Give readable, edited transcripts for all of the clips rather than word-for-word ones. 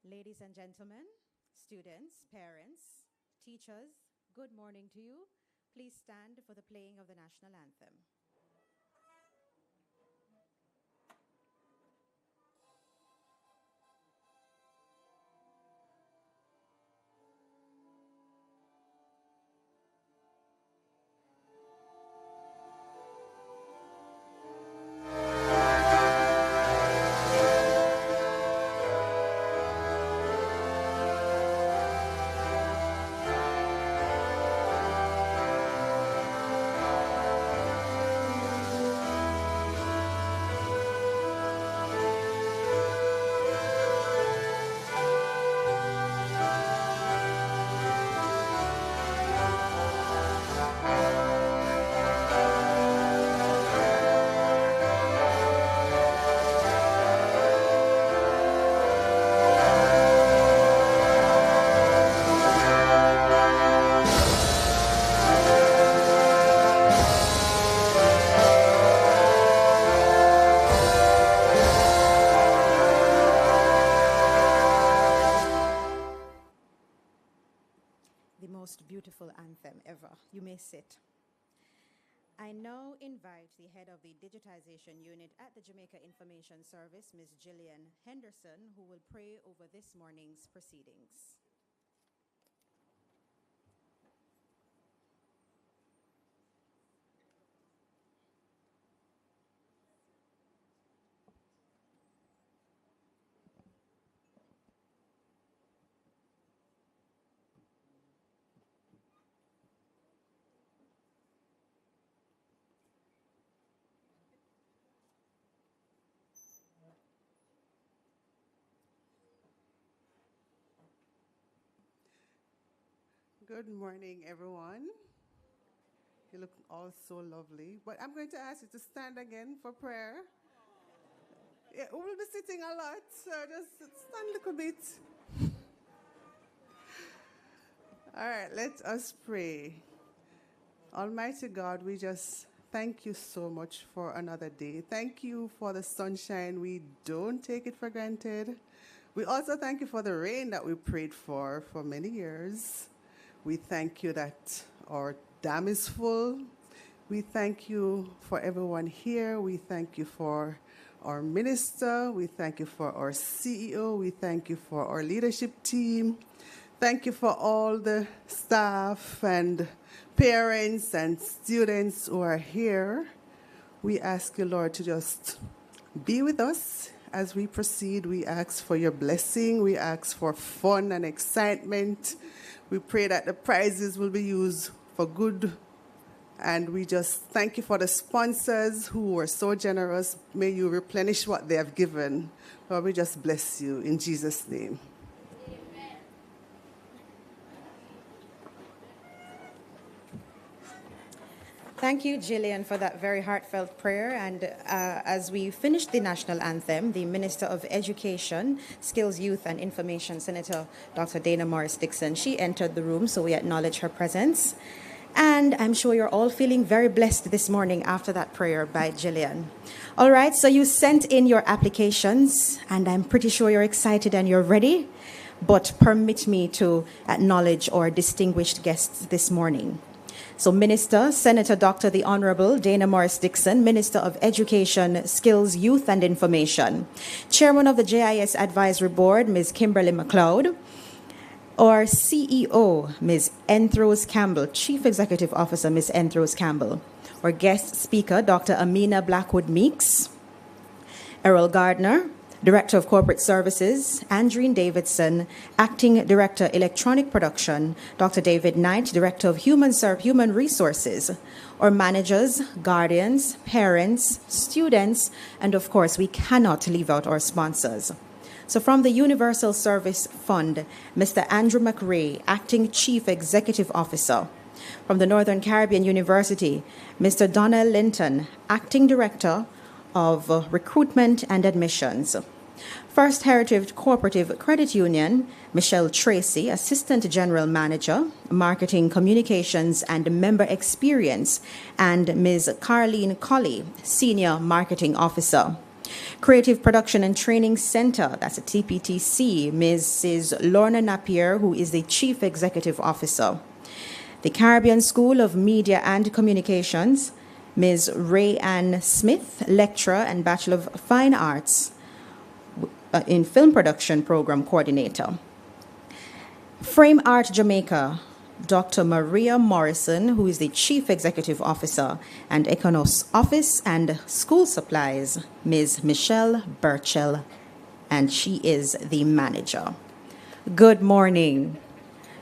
Ladies and gentlemen, students, parents, teachers, good morning to you. Please stand for the playing of the national anthem. Beautiful anthem ever. You may sit. I now invite the head of the digitization unit at the Jamaica Information Service, Ms. Gillian Henderson, who will pray over this morning's proceedings. Good morning, everyone. You look all so lovely. But I'm going to ask you to stand again for prayer. Yeah, we'll be sitting a lot, so just stand a little bit. All right, let us pray. Almighty God, we just thank you so much for another day. Thank you for the sunshine. We don't take it for granted. We also thank you for the rain that we prayed for many years. We thank you that our dam is full. We thank you for everyone here. We thank you for our minister. We thank you for our CEO. We thank you for our leadership team. Thank you for all the staff and parents and students who are here. We ask you, Lord, to just be with us as we proceed. We ask for your blessing. We ask for fun and excitement. We pray that the prizes will be used for good. And we just thank you for the sponsors who were so generous. May you replenish what they have given. Lord, we just bless you in Jesus' name. Amen. Thank you, Gillian, for that very heartfelt prayer. And as we finish the national anthem, the Minister of Education, Skills, Youth and Information, Senator Dr. Dana Morris-Dixon, she entered the room, so we acknowledge her presence. And I'm sure you're all feeling very blessed this morning after that prayer by Gillian. All right, so you sent in your applications, and I'm pretty sure you're excited and you're ready. But permit me to acknowledge our distinguished guests this morning. So Minister, Senator Dr. the Honorable Dana Morris-Dixon, Minister of Education, Skills, Youth and Information. Chairman of the JIS Advisory Board, Ms. Kimberly McLeod. Our CEO, Ms. Enthros Campbell, Chief Executive Officer, Ms. Enthros Campbell. Our guest speaker, Dr. Amina Blackwood Meeks. Errol Gardner, Director of Corporate Services, Andreen Davidson, Acting Director, Electronic Production, Dr. David Knight, Director of Human Resources, our managers, guardians, parents, students, and of course, we cannot leave out our sponsors. So from the Universal Service Fund, Mr. Andrew McRae, Acting Chief Executive Officer. From the Northern Caribbean University, Mr. Donnell Linton, Acting Director of Recruitment and Admissions. First Heritage Cooperative Credit Union, Michelle Tracy, Assistant General Manager, Marketing Communications and Member Experience, and Ms. Carleen Colley, Senior Marketing Officer. Creative Production and Training Center, that's a TPTC, Mrs. Lorna Napier, who is the Chief Executive Officer. The Caribbean School of Media and Communications, Ms. Ray Ann Smith, Lecturer and Bachelor of Fine Arts in Film Production Program Coordinator. Frame Art Jamaica, Dr. Maria Morrison, who is the Chief Executive Officer, and Econos Office and School Supplies, Ms. Michelle Burchell, and she is the manager. Good morning.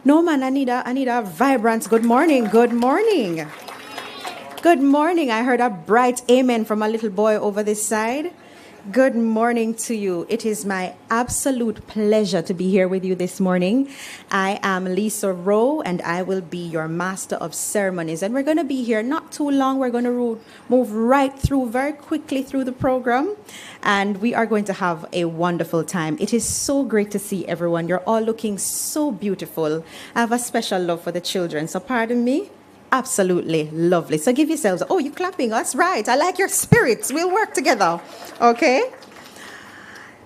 No, man, I need a vibrant good morning. Good morning. Good morning. I heard a bright amen from a little boy over this side. Good morning to you. It is my absolute pleasure to be here with you this morning. I am Lisa Rowe, and I will be your Master of Ceremonies. And we're going to be here not too long. We're going to move right through, very quickly through the program. And we are going to have a wonderful time. It is so great to see everyone. You're all looking so beautiful. I have a special love for the children, so pardon me. Absolutely lovely. So give yourselves, oh, you're clapping us, right? I like your spirits. We'll work together, okay?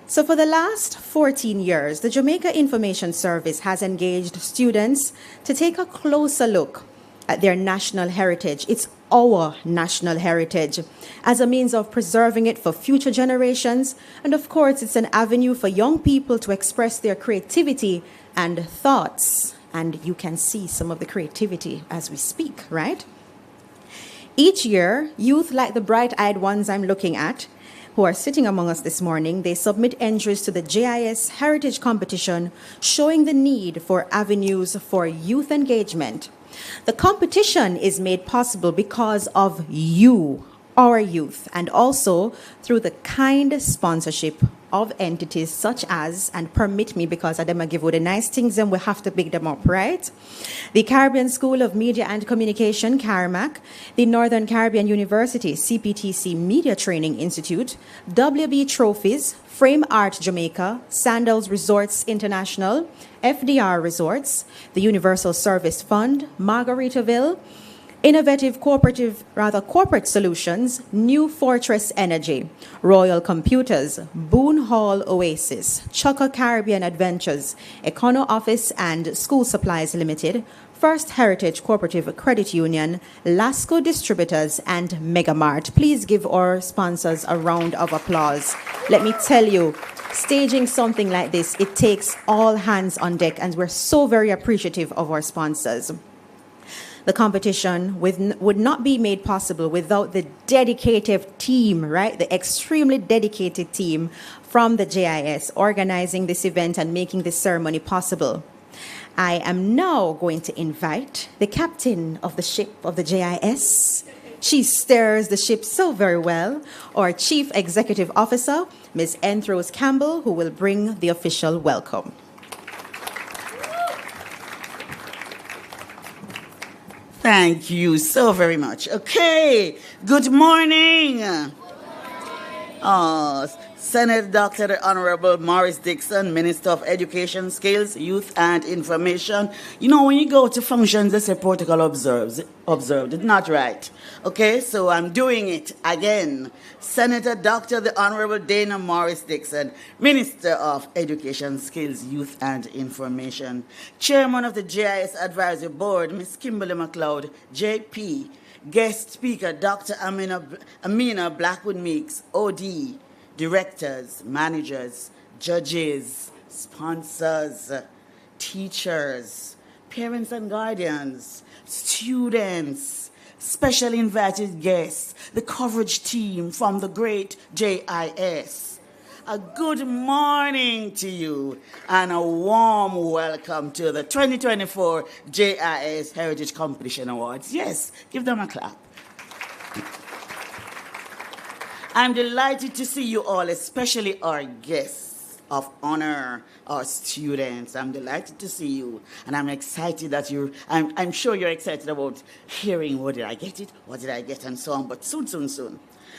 So for the last 14 years, the Jamaica Information Service has engaged students to take a closer look at their national heritage. It's our national heritage as a means of preserving it for future generations. And of course, it's an avenue for young people to express their creativity and thoughts. And you can see some of the creativity as we speak, right? Each year, youth like the bright-eyed ones I'm looking at, who are sitting among us this morning, they submit entries to the JIS Heritage Competition, showing the need for avenues for youth engagement. The competition is made possible because of you, our youth, and also through the kind sponsorship of entities such as, and permit me because I dem give you the nice things and we have to big them up, right? The Caribbean School of Media and Communication, CARIMAC, the Northern Caribbean University, CPTC Media Training Institute, WB Trophies, Frame Art Jamaica, Sandals Resorts International, FDR Resorts, the Universal Service Fund, Margaritaville, Innovative Corporate Solutions, New Fortress Energy, Royal Computers, Boone Hall Oasis, Chukka Caribbean Adventures, Econo Office and School Supplies Limited, First Heritage Cooperative Credit Union, Lasco Distributors, and Megamart. Please give our sponsors a round of applause. Let me tell you, staging something like this, it takes all hands on deck, and we're so very appreciative of our sponsors. The competition would not be made possible without the dedicated team, right? The extremely dedicated team from the JIS organizing this event and making this ceremony possible. I am now going to invite the captain of the ship of the JIS. She steers the ship so very well. Our Chief Executive Officer, Ms. Enthros Campbell, who will bring the official welcome. Thank you so very much. Okay, good morning. Senator Dr. the Honorable Morris Dixon, Minister of Education, Skills, Youth and Information. You know, when you go to functions, they say protocol observed. It's not right. Okay, so I'm doing it again. Senator Dr. the Honorable Dana Morris Dixon, Minister of Education, Skills, Youth and Information. Chairman of the JIS Advisory Board, Ms. Kimberly McLeod, JP. Guest speaker, Dr. Amina Blackwood Meeks, OD. Directors, managers, judges, sponsors, teachers, parents and guardians, students, special invited guests, the coverage team from the great JIS. A good morning to you and a warm welcome to the 2024 JIS Heritage Competition Awards. Yes, give them a clap. I'm delighted to see you all, especially our guests of honor, our students. I'm delighted to see you, and I'm excited that I'm sure you're excited about hearing what did I get it, what did I get, and so on, but soon.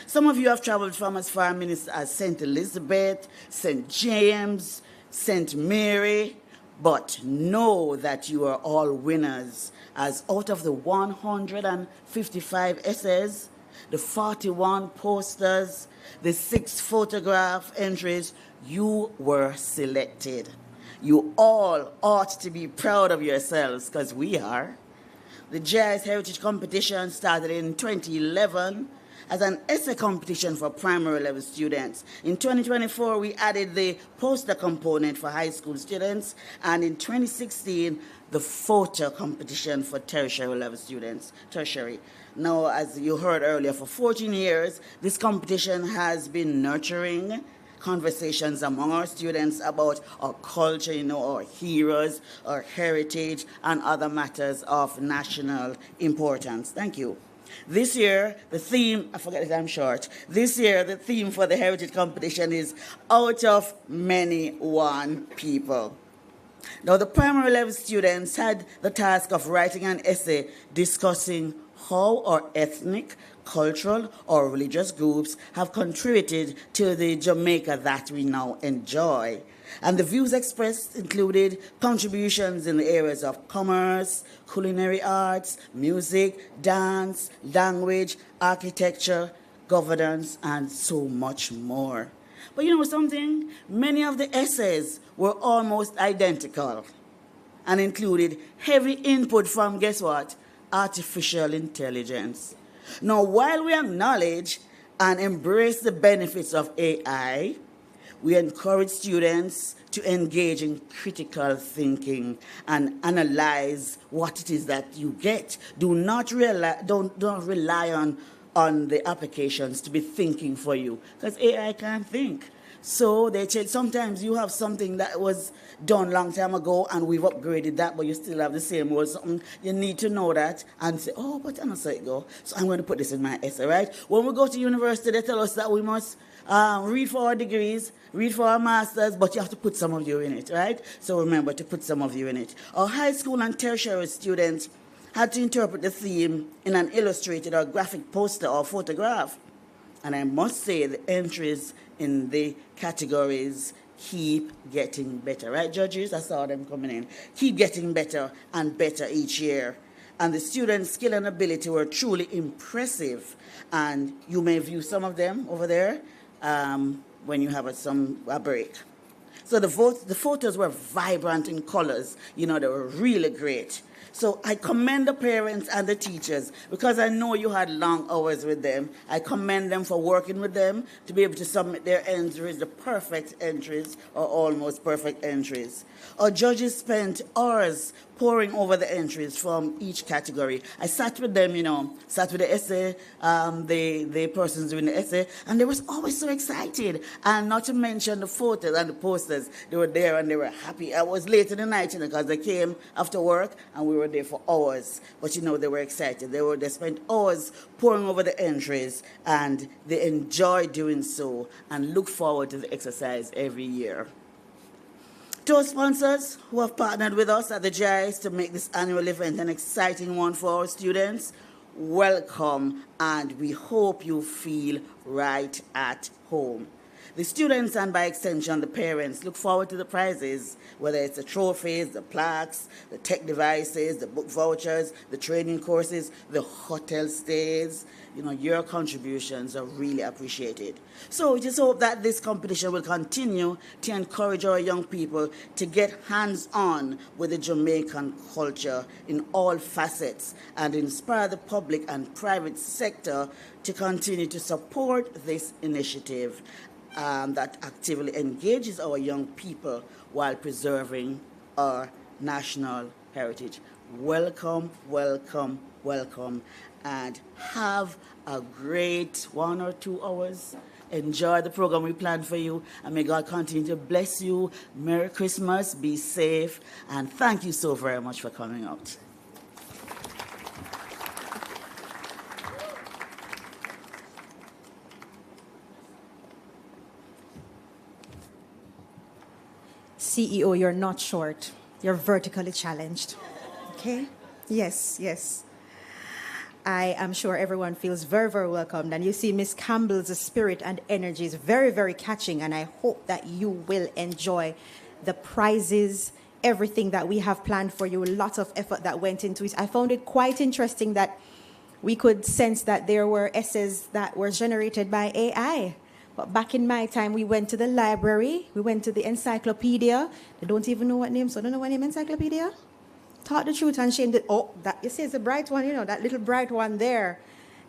Some of you have traveled from as far as St. Elizabeth, St. James, St. Mary, but know that you are all winners, as out of the 155 essays, the 41 posters, the 6 photograph entries, you were selected. You all ought to be proud of yourselves, because we are. The JIS Heritage Competition started in 2011 as an essay competition for primary level students. In 2024, we added the poster component for high school students, and in 2016, the photo competition for tertiary level students, tertiary. Now, as you heard earlier, for 14 years, this competition has been nurturing conversations among our students about our culture, our heroes, our heritage, and other matters of national importance. Thank you. This year, the theme, I forget that I'm short. This year, the theme for the Heritage Competition is Out of Many, One People. Now, the primary level students had the task of writing an essay discussing how our ethnic, cultural, or religious groups have contributed to the Jamaica that we now enjoy. And the views expressed included contributions in the areas of commerce, culinary arts, music, dance, language, architecture, governance, and so much more. But you know something? Many of the essays were almost identical and included heavy input from, guess what? Artificial intelligence. Now, while we acknowledge and embrace the benefits of AI, we encourage students to engage in critical thinking and analyze what it is that you get. Don't rely on the applications to be thinking for you, because AI can't think. So they say sometimes you have something that was done long time ago and we've upgraded that, but you still have the same old something. You need to know that and say, oh, but I know how it go. So I'm going to put this in my essay, right? When we go to university, they tell us that we must read for our degrees, read for our masters, but you have to put some of you in it, right? So remember to put some of you in it. Our high school and tertiary students had to interpret the theme in an illustrated or graphic poster or photograph. And I must say the entries in the categories keep getting better. Right, judges? I saw them coming in. Keep getting better and better each year. And the students' skill and ability were truly impressive. And you may view some of them over there when you have a break. So the photos were vibrant in colors. They were really great. So I commend the parents and the teachers, because I know you had long hours with them. I commend them for working with them to be able to submit their entries, the perfect entries or almost perfect entries. Our judges spent hours poring over the entries from each category. I sat with them, sat with the essay, the persons doing the essay, and they were always so excited. And not to mention the photos and the posters. They were there and they were happy. I was late in the night, because they came after work and we were there for hours. But they were excited. They spent hours poring over the entries, and they enjoyed doing so and look forward to the exercise every year. To our sponsors who have partnered with us at the JIS to make this annual event an exciting one for our students, welcome, and we hope you feel right at home. The students, and by extension the parents, look forward to the prizes, whether it's the trophies, the plaques, the tech devices, the book vouchers, the training courses, the hotel stays. Your contributions are really appreciated. So we just hope that this competition will continue to encourage our young people to get hands-on with the Jamaican culture in all facets and inspire the public and private sector to continue to support this initiative that actively engages our young people while preserving our national heritage. Welcome, welcome, welcome, and have a great 1 or 2 hours. Enjoy the program we planned for you, and may God continue to bless you. Merry Christmas, be safe, and thank you so very much for coming out. CEO, you're not short. You're vertically challenged. Okay? Yes, yes. I am sure everyone feels very, very welcomed. And you see Miss Campbell's spirit and energy is very, very catching. And I hope that you will enjoy the prizes, everything that we have planned for you. A lot of effort that went into it. I found it quite interesting that we could sense that there were essays that were generated by AI. But back in my time, we went to the library, we went to the encyclopedia. They don't even know what name, so I don't know what name encyclopedia. Taught the truth and shame that, oh, that you see is a bright one, that little bright one there.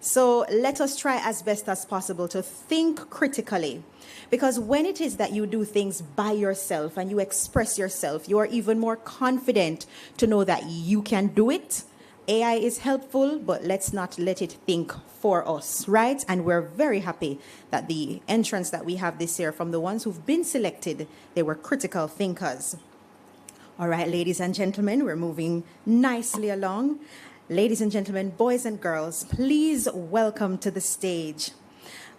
So let us try as best as possible to think critically. Because when it is that you do things by yourself and you express yourself, you are even more confident to know that you can do it. AI is helpful, but let's not let it think for us, right? And we're very happy that the entrants that we have this year, from the ones who've been selected, they were critical thinkers. All right, ladies and gentlemen, we're moving nicely along. Ladies and gentlemen, boys and girls, please welcome to the stage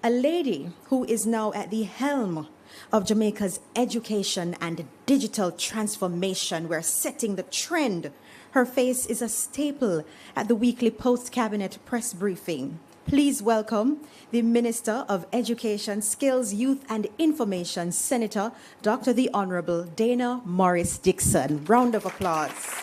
a lady who is now at the helm of Jamaica's education and digital transformation. We're setting the trend. Her face is a staple at the weekly post-cabinet press briefing. Please welcome the Minister of Education, Skills, Youth and Information, Senator Dr. the Honorable Dana Morris Dixon. Round of applause.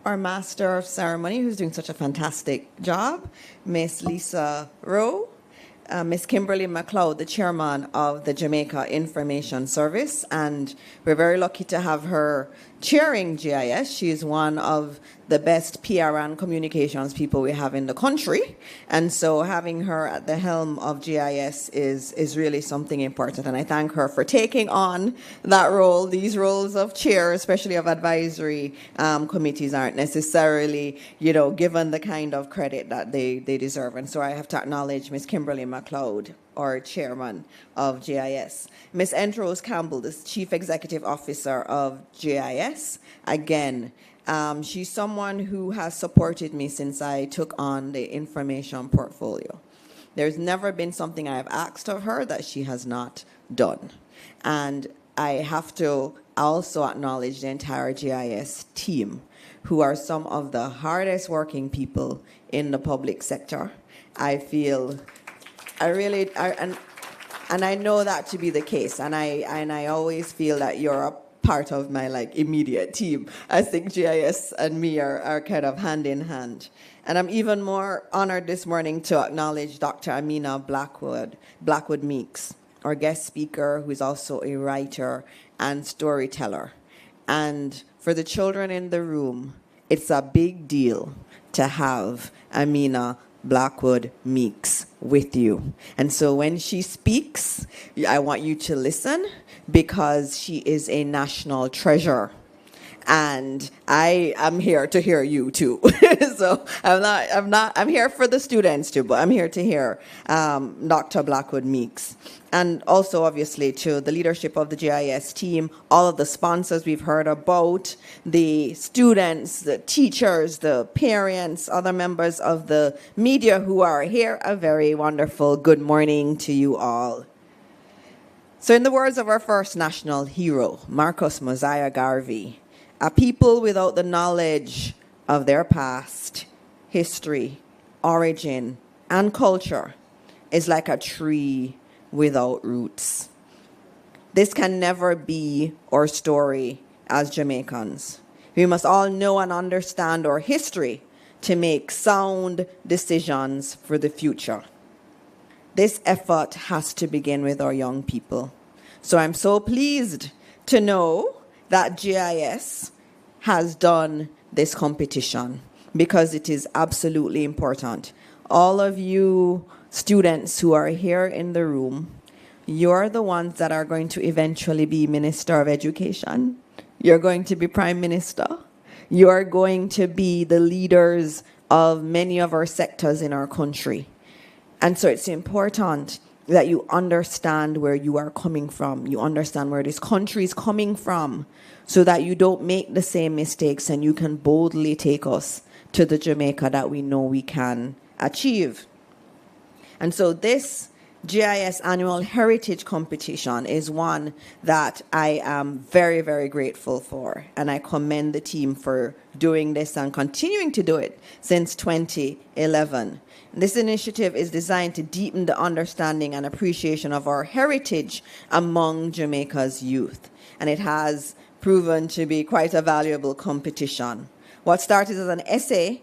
Our Master of Ceremony, who's doing such a fantastic job, Miss Lisa Rowe, Miss Kimberly McLeod, the chairman of the Jamaica Information Service, and we're very lucky to have her chairing JIS. She's one of the best PR and communications people we have in the country, and so having her at the helm of JIS is really something important, and I thank her for taking on that role. These roles of chair, especially of advisory committees, aren't necessarily, given the kind of credit that they deserve, and so I have to acknowledge Miss Kimberly McLeod, our chairman of JIS. Ms. Entrose Campbell, the Chief Executive Officer of JIS. Again, she's someone who has supported me since I took on the information portfolio. There's never been something I have asked of her that she has not done. And I have to also acknowledge the entire JIS team, who are some of the hardest working people in the public sector. And I know that to be the case, and I always feel that you're a part of my immediate team. I think JIS and me are kind of hand in hand. And I'm even more honored this morning to acknowledge Dr. Amina Blackwood Meeks, our guest speaker, who is also a writer and storyteller. And for the children in the room, it's a big deal to have Amina Blackwood Meeks with you. And so when she speaks, I want you to listen, because she is a national treasure. And I am here to hear you too. So I'm here for the students too, but I'm here to hear Dr. Blackwood Meeks. And also, obviously, to the leadership of the JIS team, all of the sponsors we've heard about, the students, the teachers, the parents, other members of the media who are here, a very wonderful good morning to you all. So in the words of our first national hero, Marcus Mosiah Garvey, a people without the knowledge of their past, history, origin, and culture is like a tree without roots. This can never be our story as Jamaicans. We must all know and understand our history to make sound decisions for the future. This effort has to begin with our young people. So I'm so pleased to know that JIS has done this competition, because it is absolutely important. All of you students who are here in the room, you're the ones that are going to eventually be Minister of Education. You're going to be Prime Minister. You're going to be the leaders of many of our sectors in our country. And so it's important that you understand where you are coming from. You understand where this country is coming from, so that you don't make the same mistakes and you can boldly take us to the Jamaica that we know we can achieve. And so this JIS Annual Heritage Competition is one that I am very, very grateful for. And I commend the team for doing this and continuing to do it since 2011. This initiative is designed to deepen the understanding and appreciation of our heritage among Jamaica's youth. and it has proven to be quite a valuable competition. What started as an essay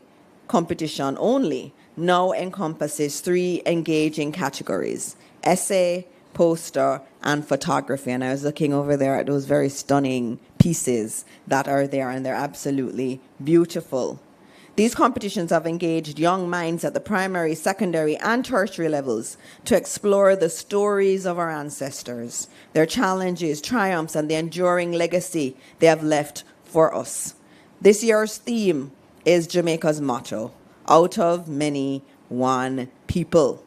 competition only now encompasses 3 engaging categories: essay, poster, and photography. And I was looking over there at those very stunning pieces that are there, and they're absolutely beautiful. These competitions have engaged young minds at the primary, secondary, and tertiary levels to explore the stories of our ancestors, their challenges, triumphs, and the enduring legacy they have left for us. This year's theme is Jamaica's motto, out of many, one people.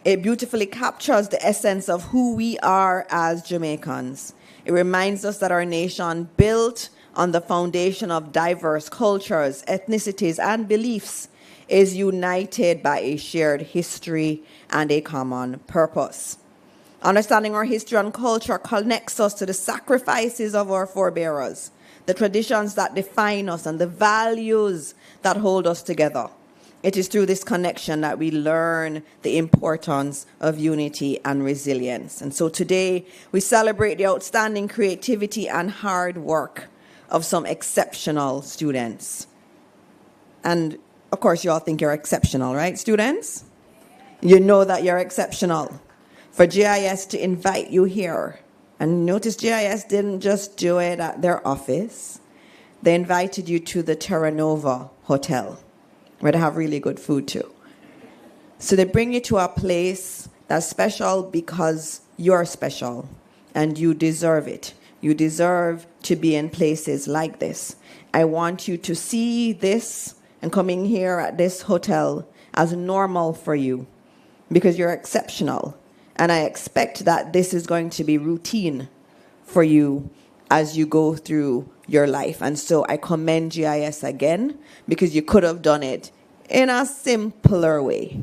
It beautifully captures the essence of who we are as Jamaicans. It reminds us that our nation, built on the foundation of diverse cultures, ethnicities, and beliefs, is united by a shared history and a common purpose. Understanding our history and culture connects us to the sacrifices of our forebears, the traditions that define us, and the values that hold us together. It is through this connection that we learn the importance of unity and resilience. And so today, we celebrate the outstanding creativity and hard work of some exceptional students. And of course, you all think you're exceptional, right, students? You know that you're exceptional. For JIS to invite you here, and notice JIS didn't just do it at their office. They invited you to the Terra Nova Hotel, where they have really good food too. So they bring you to a place that's special because you're special and you deserve it. You deserve to be in places like this. I want you to see this and coming here at this hotel as normal for you because you're exceptional. And I expect that this is going to be routine for you as you go through your life. And so I commend JIS again because you could have done it in a simpler way.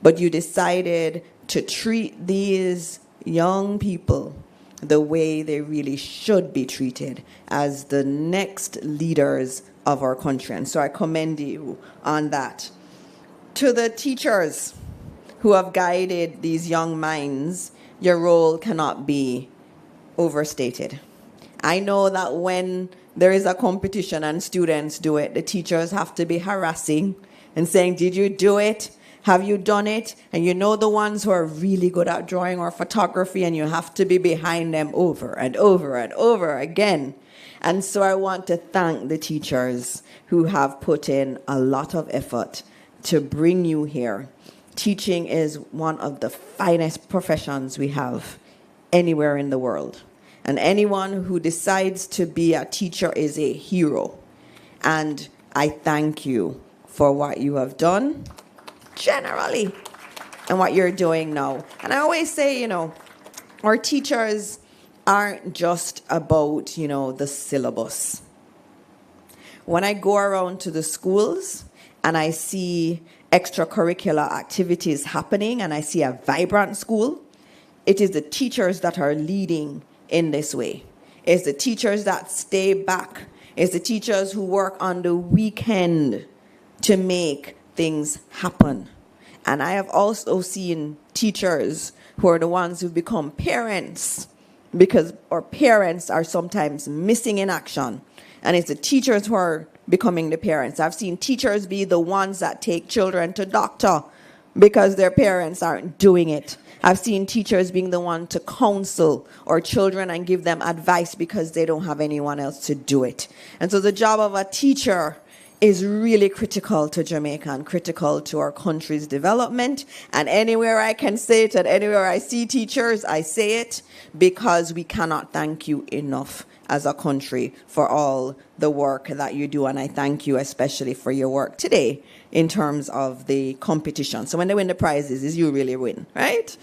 But you decided to treat these young people the way they really should be treated as the next leaders of our country. And so I commend you on that. To the teachers who have guided these young minds, your role cannot be overstated. I know that when there is a competition and students do it, the teachers have to be harassing and saying, did you do it? Have you done it? And you know the ones who are really good at drawing or photography, and you have to be behind them over and over and over again. And so I want to thank the teachers who have put in a lot of effort to bring you here. Teaching is one of the finest professions we have anywhere in the world. And anyone who decides to be a teacher is a hero. And I thank you for what you have done generally and what you're doing now. And I always say, our teachers aren't just about, the syllabus. When I go around to the schools and I see extracurricular activities happening and I see a vibrant school, it is the teachers that are leading in this way. It's the teachers that stay back. It's the teachers who work on the weekend to make things happen. And I have also seen teachers who are the ones who become parents because our parents are sometimes missing in action. And it's the teachers who are becoming the parents. I've seen teachers be the ones that take children to doctor because their parents aren't doing it. I've seen teachers being the one to counsel our children and give them advice because they don't have anyone else to do it. And so the job of a teacher is really critical to Jamaica and critical to our country's development. And anywhere I can say it and anywhere I see teachers, I say it because we cannot thank you enough as a country for all the work that you do. And I thank you especially for your work today in terms of the competition. So when they win the prizes, is you really win, right?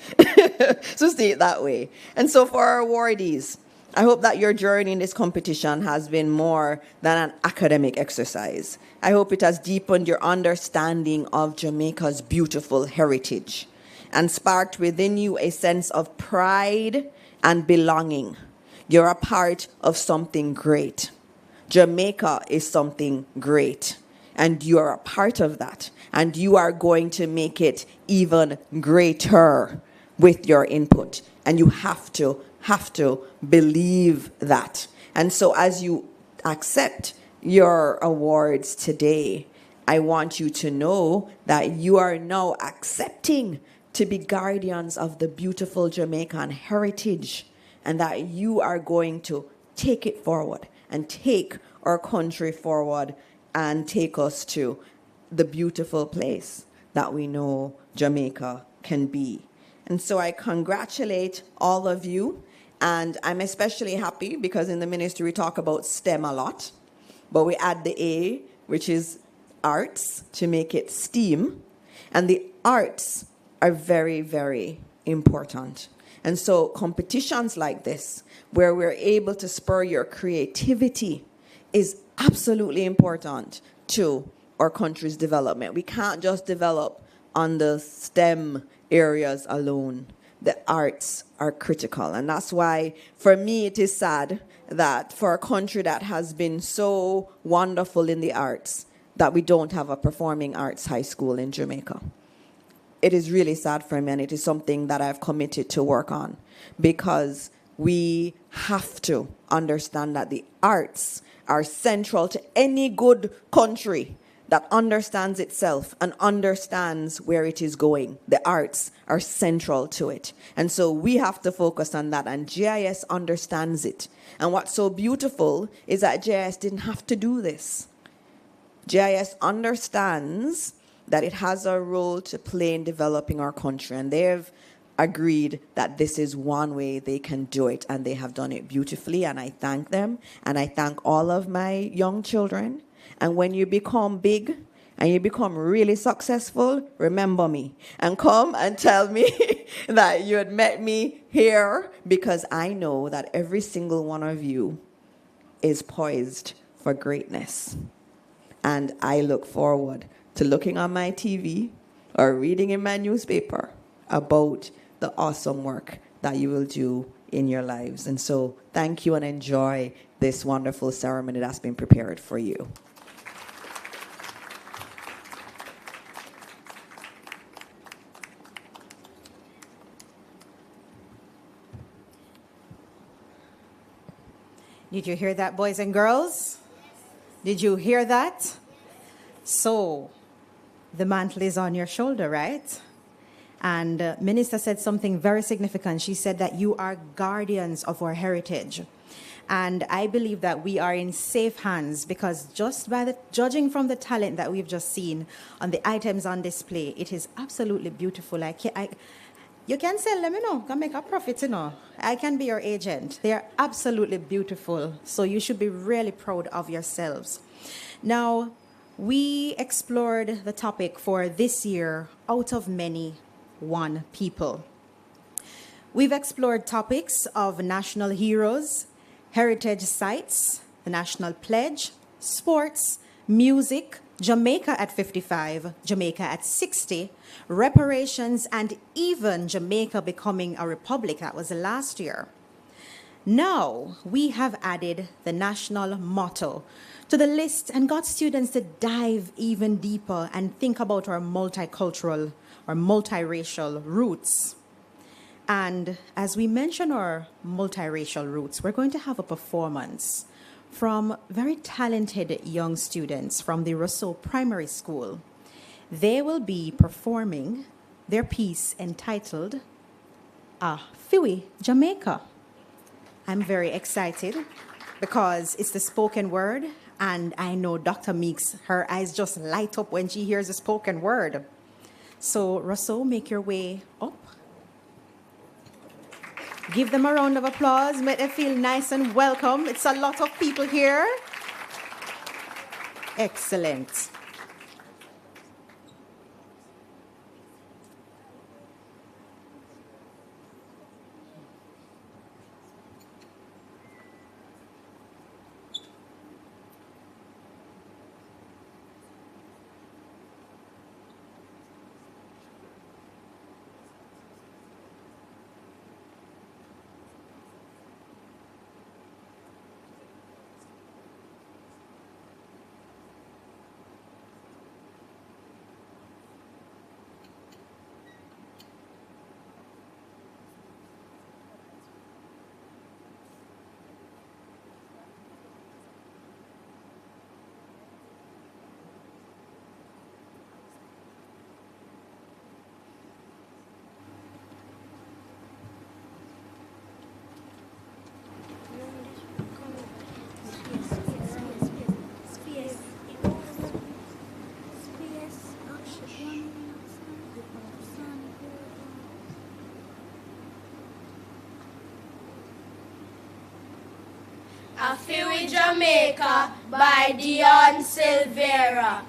So see it that way. And so for our awardees, I hope that your journey in this competition has been more than an academic exercise. I hope it has deepened your understanding of Jamaica's beautiful heritage and sparked within you a sense of pride and belonging. You're a part of something great. Jamaica is something great, and you're a part of that, and you are going to make it even greater with your input, and you have to have to believe that. And so as you accept your awards today, I want you to know that you are now accepting to be guardians of the beautiful Jamaican heritage, and that you are going to take it forward and take our country forward and take us to the beautiful place that we know Jamaica can be. And so I congratulate all of you, and I'm especially happy because in the ministry we talk about STEM a lot, but we add the A, which is arts, to make it STEAM, and the arts are very, very important. And so competitions like this, where we're able to spur your creativity, is absolutely important to our country's development. We can't just develop on the STEM areas alone. The arts are critical. And that's why, for me, it is sad that for a country that has been so wonderful in the arts, that we don't have a performing arts high school in Jamaica. It is really sad for me, and it is something that I've committed to work on, because we have to understand that the arts are central to any good country that understands itself and understands where it is going. The arts are central to it. And so we have to focus on that, and JIS understands it. And what's so beautiful is that JIS didn't have to do this. JIS understands that it has a role to play in developing our country, and they've agreed that this is one way they can do it, and they have done it beautifully, and I thank them, and I thank all of my young children. And when you become big and you become really successful, remember me and come and tell me that you had met me here, because I know that every single one of you is poised for greatness. And I look forward to looking on my TV or reading in my newspaper about the awesome work that you will do in your lives. And so thank you, and enjoy this wonderful ceremony that's been prepared for you. Did you hear that, boys and girls? Did you hear that? So, the mantle is on your shoulder, right? And Minister said something very significant. She said that you are guardians of our heritage. And I believe that we are in safe hands, because just by judging from the talent that we've just seen on the items on display, it is absolutely beautiful. You can sell them, can make a profit, I can be your agent. They are absolutely beautiful. So you should be really proud of yourselves. Now, we explored the topic for this year, out of many, one people. We've explored topics of national heroes, heritage sites, the national pledge, sports, music, Jamaica at 55, Jamaica at 60, reparations, and even Jamaica becoming a republic. That was last year. Now, we have added the national motto to the list and got students to dive even deeper and think about our multicultural or multiracial roots. And as we mention our multiracial roots, we're going to have a performance from very talented young students from the Rousseau Primary School. They will be performing their piece entitled Fiwi, Jamaica. I'm very excited because it's the spoken word, and I know Dr. Meeks, her eyes just light up when she hears the spoken word. So Rousseau, make your way up. Give them a round of applause. Make them feel nice and welcome. It's a lot of people here. Excellent. A Few in Jamaica by Dion Silvera.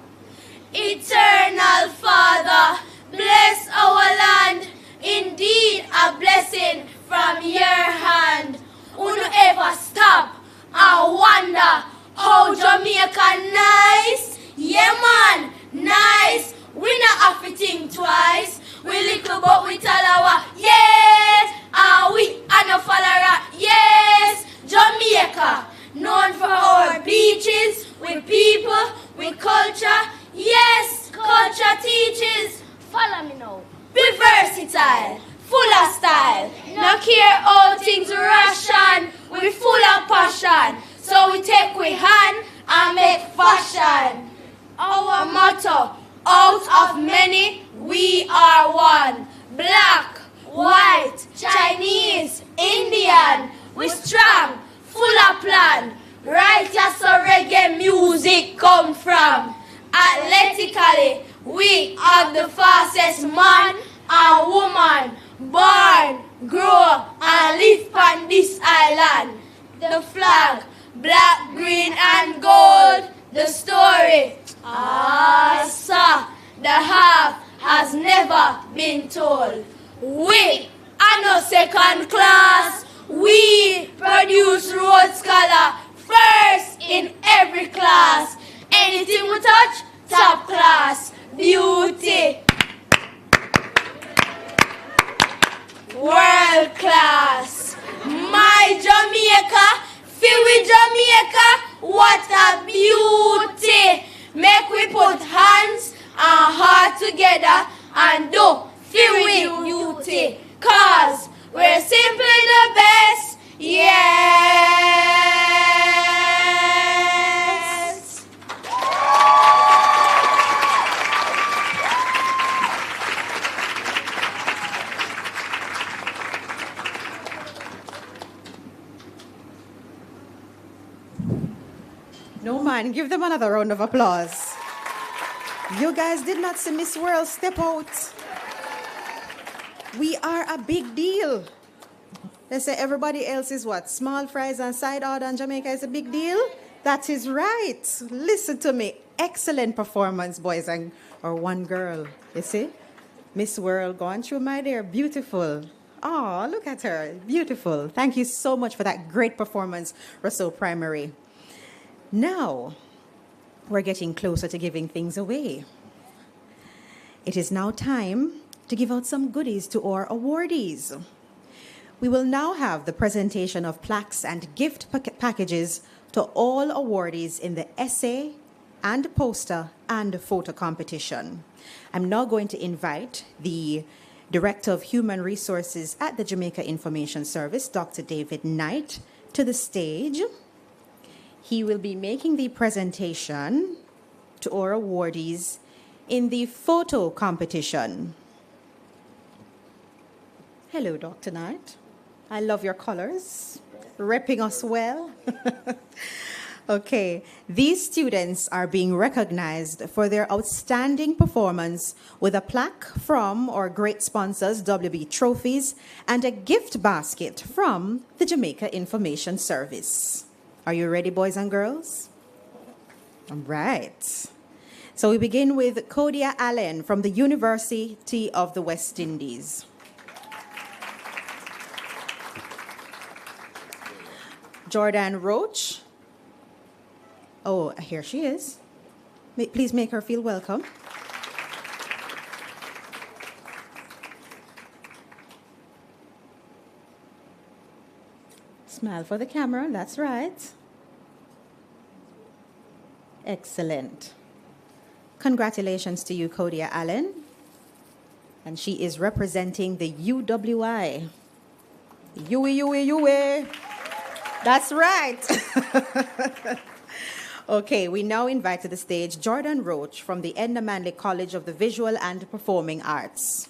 Eternal Father, bless our land, indeed a blessing from your hand. Who ever stop and wonder how Jamaica nice? Yeah man, nice. We not have to think twice. We little but we tell our yes, and we are no follower. Yes, Jamaica, known for our beaches, with people, with culture. Yes, culture teaches. Follow me now. Be versatile, full of style. No care all things ration. We full of passion. So we take we hand and make fashion. Our motto, out of many, we are one. Black, white, Chinese, Indian. We strong, full of plan. Right as so reggae music come from. Athletically, we are the fastest man and woman. Born, grow, and live on this island. The flag, black, green, and gold. The story, sir, the half has never been told. We are no second class. We produce road scholar first in every class. Anything we touch, top class. Beauty, world class. My Jamaica, feel with Jamaica, what a beauty. Make we put hands and heart together and do feel with beauty. Cause we're simply the best, yes. No man, give them another round of applause. You guys did not see Miss World step out. We are a big deal. They say everybody else is what? Small fries and side order in Jamaica is a big deal? That is right. Listen to me. Excellent performance, boys or one girl. You see? Miss World going through, my dear. Beautiful. Oh, look at her. Beautiful. Thank you so much for that great performance, Rousseau Primary. Now, we're getting closer to giving things away. It is now time to give out some goodies to our awardees. We will now have the presentation of plaques and gift packages to all awardees in the essay and poster and photo competition. I'm now going to invite the Director of Human Resources at the Jamaica Information Service, Dr. David Knight, to the stage. He will be making the presentation to our awardees in the photo competition. Hello, Dr. Knight. I love your colors, repping us well. Okay, these students are being recognized for their outstanding performance with a plaque from our great sponsors, WB Trophies, and a gift basket from the Jamaica Information Service. Are you ready, boys and girls? All right. So we begin with Kodia Allen from the University of the West Indies. Jordan Roach. Oh, here she is. Please make her feel welcome. Smile for the camera, that's right. Excellent. Congratulations to you, Kodia Allen. And she is representing the UWI. UWI. That's right. Okay, we now invite to the stage Jordan Roach from the Edna Manley College of the Visual and Performing Arts.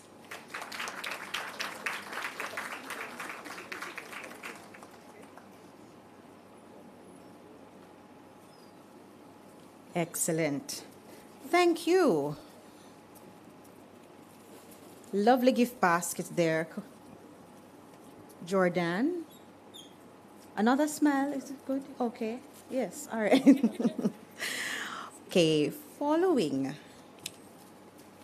Excellent. Thank you. Lovely gift basket there, Jordan. Another smile, is it good? Okay, yes, all right. Okay, following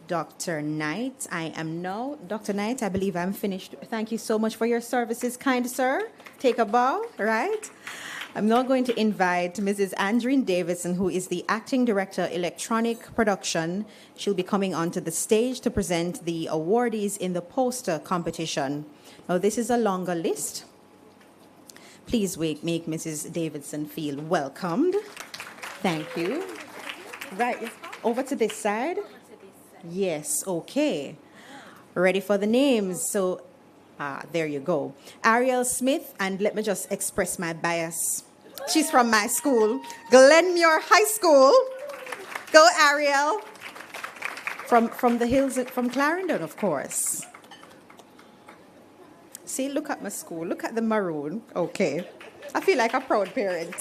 Dr. Knight, I am now, Dr. Knight, I believe I'm finished. Thank you so much for your services, kind sir. Take a bow, right? I'm now going to invite Mrs. Andreen Davidson, who is the Acting Director, Electronic Production. She'll be coming onto the stage to present the awardees in the poster competition. Now, this is a longer list. Please make Mrs. Davidson feel welcomed. Thank you. Right, over to this side. Yes, okay. Ready for the names. So, there you go. Ariel Smith, and let me just express my bias. She's from my school, Glenmuir High School. Go, Ariel. From the hills, from Clarendon, of course. See, look at my school. Look at the maroon. Okay. I feel like a proud parent.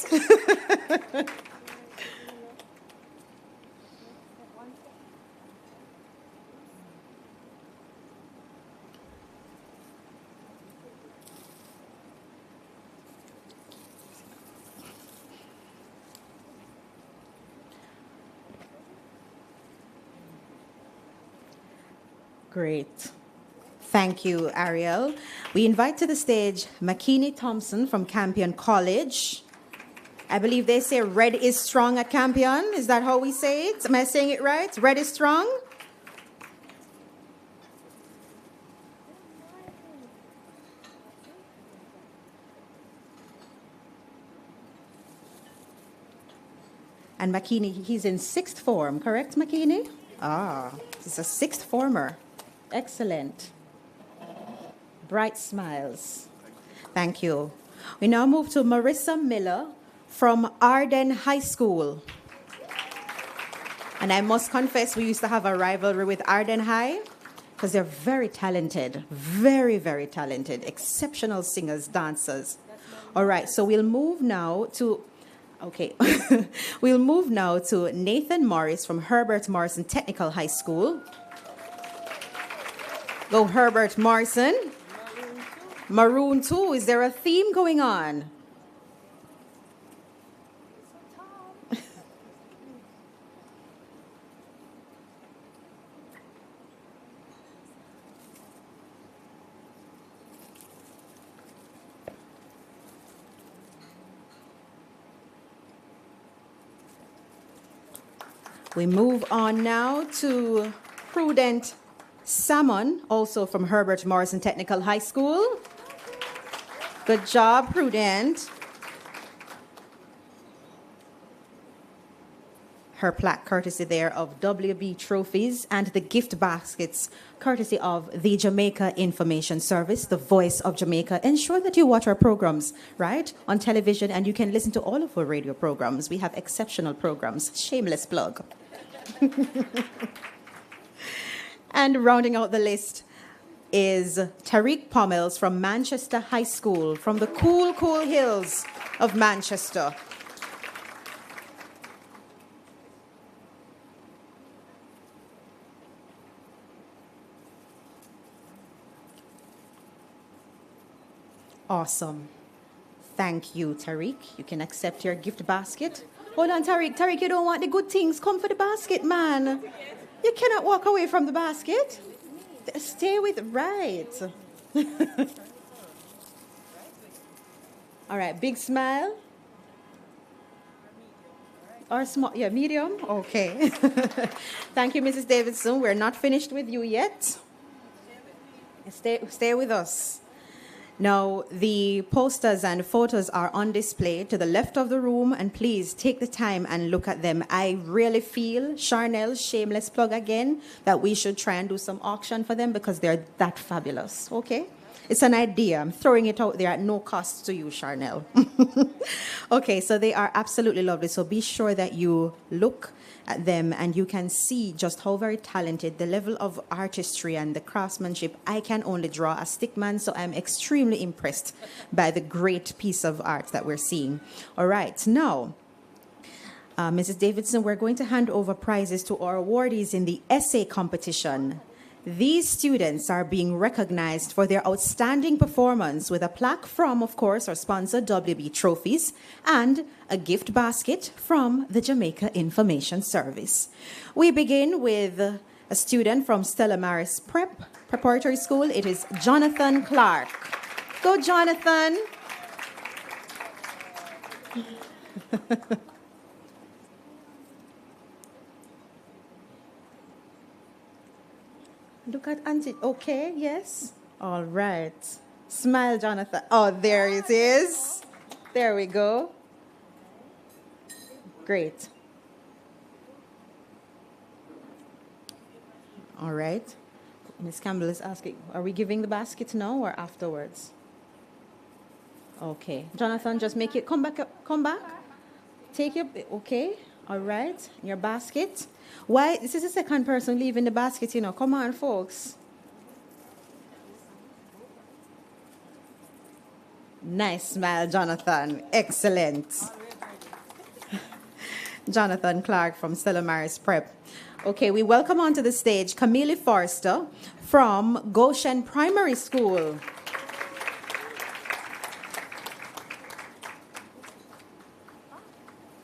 Great. Thank you, Ariel. We invite to the stage Makini Thompson from Campion College. I believe they say red is strong at Campion. Is that how we say it? Am I saying it right? Red is strong? And Makini, he's in sixth form, correct, Makini? He's a sixth former. Excellent. Bright smiles. Thank you. We now move to Marissa Miller from Arden High School. And I must confess, we used to have a rivalry with Arden High because they're very talented, very, very talented, exceptional singers, dancers. All right, so we'll move now to, we'll move now to Nathan Morris from Herbert Morrison Technical High School. Go, Herbert Morrison. Maroon 2, is there a theme going on? We move on now to Prudent Salmon, also from Herbert Morrison Technical High School. Good job, Prudent. Her plaque courtesy there of WB trophies and the gift baskets courtesy of the Jamaica Information Service, the voice of Jamaica. Ensure that you watch our programs, right, on television, and you can listen to all of our radio programs. We have exceptional programs. Shameless plug. And rounding out the list is Tariq Pommels from Manchester High School, from the cool, cool hills of Manchester. Awesome. Thank you, Tariq. You can accept your gift basket. Hold on, Tariq. Tariq, you don't want the good things. Come for the basket, man. You cannot walk away from the basket. Stay with, right. All right, big smile. Or small, yeah, medium? Okay. Thank you, Mrs. Davidson. We're not finished with you yet. Stay with us. Now, the posters and photos are on display to the left of the room, and please take the time and look at them. I really feel, Charnel, shameless plug again, that we should try and do some auction for them because they're that fabulous, okay? It's an idea. I'm throwing it out there at no cost to you, Charnel. Okay, so they are absolutely lovely. So be sure that you look at them and you can see just how very talented, the level of artistry and the craftsmanship. I can only draw a stick man, so I'm extremely impressed by the great piece of art that we're seeing. All right, now, Mrs. Davidson, we're going to hand over prizes to our awardees in the essay competition. These students are being recognized for their outstanding performance with a plaque from, of course, our sponsor, WB Trophies, and a gift basket from the Jamaica Information Service. We begin with a student from Stella Maris Preparatory School. It is Jonathan Clark. Go, Jonathan. Look at Auntie. Okay, yes. All right. Smile, Jonathan. Oh, there it is. There we go. Great. All right. Miss Campbell is asking, are we giving the basket now or afterwards? Okay. Jonathan, just make it, come back, come back. Take your, okay. All right. Your basket. Why? This is the second person leaving the basket, you know. Come on, folks. Nice smile, Jonathan. Excellent. Jonathan Clark from Stella Maris Prep. Okay, we welcome onto the stage Camille Forster from Goshen Primary School.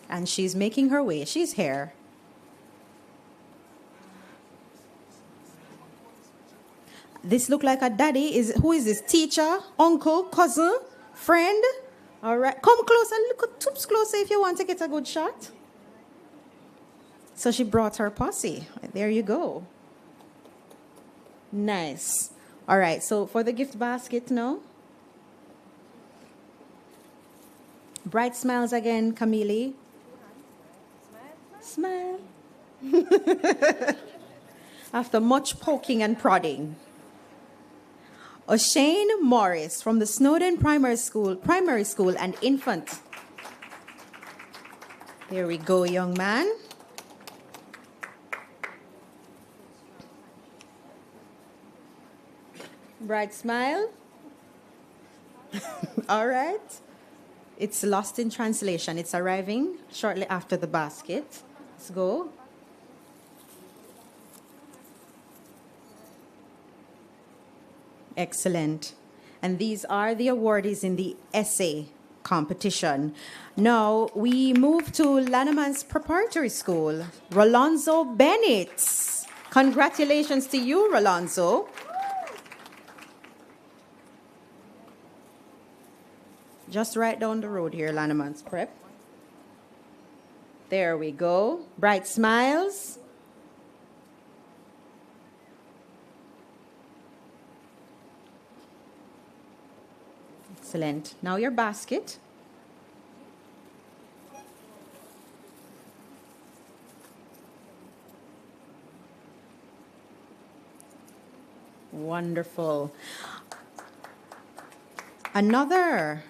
And she's making her way. She's here. This look like a daddy. Who is this? Teacher, uncle, cousin, friend? All right. Come closer. Look too closer if you want to get a good shot. So she brought her posse. There you go. Nice. All right. So for the gift basket now. Bright smiles again, Camille. Smile. After much poking and prodding. O'Shane Morris from the Snowden Primary School and Infant. There we go, young man. Bright smile. All right. It's lost in translation. It's arriving shortly after the basket. Let's go. Excellent. And these are the awardees in the essay competition. Now we move to Lanneman's Preparatory School. Rolonzo Bennett. Congratulations to you, Rolonzo. Just right down the road here, Lanneman's Prep. There we go. Bright smiles. Excellent. Now your basket. Wonderful. Another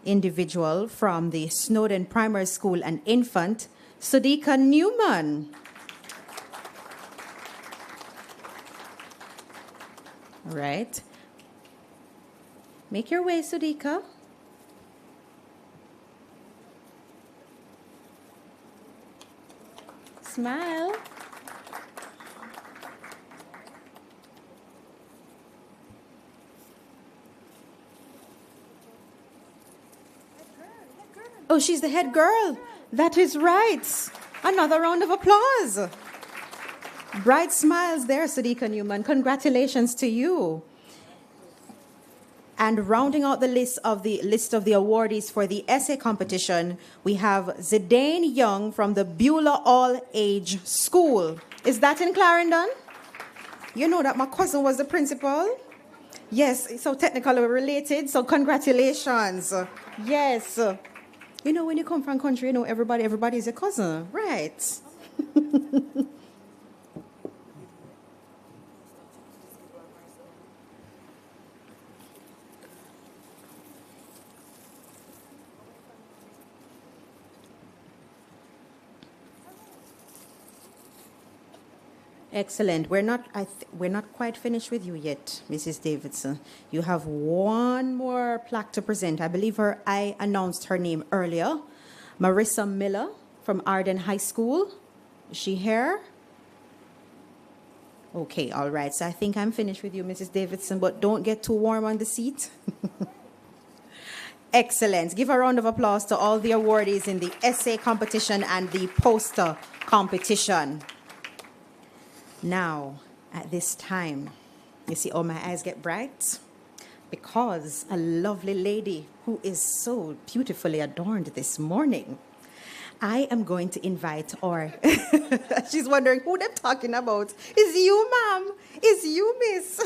individual from the Snowden Primary School and Infant, Sudika Newman. All right. Make your way, Sudika. Smile. Oh, she's the head girl. That is right. Another round of applause. Bright smiles there, Sadiqa Newman. Congratulations to you. And rounding out the list of the awardees for the essay competition, we have Zidane Young from the Beulah All-Age School. Is that in Clarendon? You know that my cousin was the principal? Yes, so technically related, so congratulations. Yes. You know, when you come from country, you know, everybody is a cousin, right? Excellent. We're not quite finished with you yet, Mrs. Davidson. You have one more plaque to present. I believe I announced her name earlier. Marissa Miller from Arden High School. Is she here? Okay, all right. So I think I'm finished with you, Mrs. Davidson, but don't get too warm on the seat. Excellent. Give a round of applause to all the awardees in the essay competition and the poster competition. Now, at this time, you see, oh, my eyes get bright because a lovely lady who is so beautifully adorned this morning, I am going to invite, or she's wondering who they're talking about. Is you, ma'am? Is you, miss?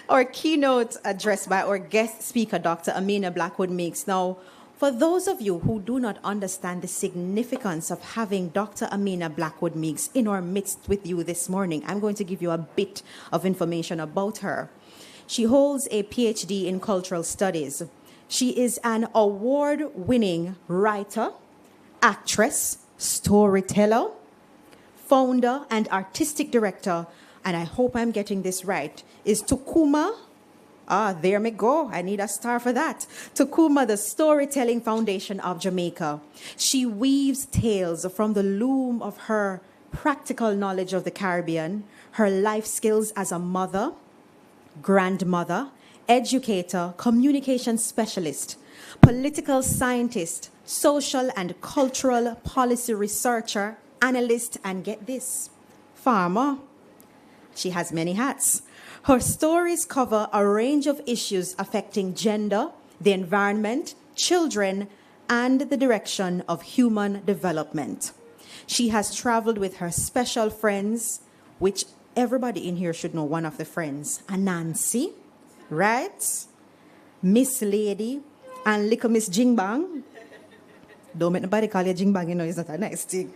Our keynote address by our guest speaker, Dr. Amina Blackwood Meeks. Now, for those of you who do not understand the significance of having Dr. Amina Blackwood Meeks in our midst with you this morning, I'm going to give you a bit of information about her. She holds a PhD in cultural studies. She is an award-winning writer, actress, storyteller, founder, and artistic director, and I hope I'm getting this right, is Tukuma. There me go. I need a star for that. Tukuma, the Storytelling Foundation of Jamaica. She weaves tales from the loom of her practical knowledge of the Caribbean, her life skills as a mother, grandmother, educator, communication specialist, political scientist, social and cultural policy researcher, analyst, and get this, farmer. She has many hats. Her stories cover a range of issues affecting gender, the environment, children, and the direction of human development. She has traveled with her special friends, which everybody in here should know one of the friends, Anansi, right? Miss Lady, and little Miss Jingbang. Don't make nobody call you Jingbang, you know, it's not a nice thing.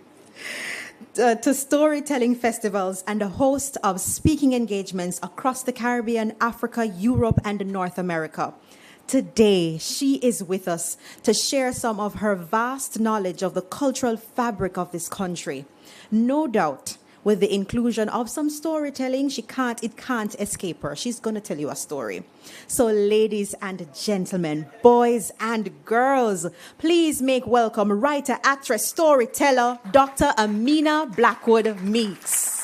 To storytelling festivals and a host of speaking engagements across the Caribbean, Africa, Europe, and North America. Today, she is with us to share some of her vast knowledge of the cultural fabric of this country. No doubt, with the inclusion of some storytelling, it can't escape her. She's going to tell you a story. So ladies and gentlemen, boys and girls, please make welcome writer, actress, storyteller, Dr. Amina Blackwood Meeks.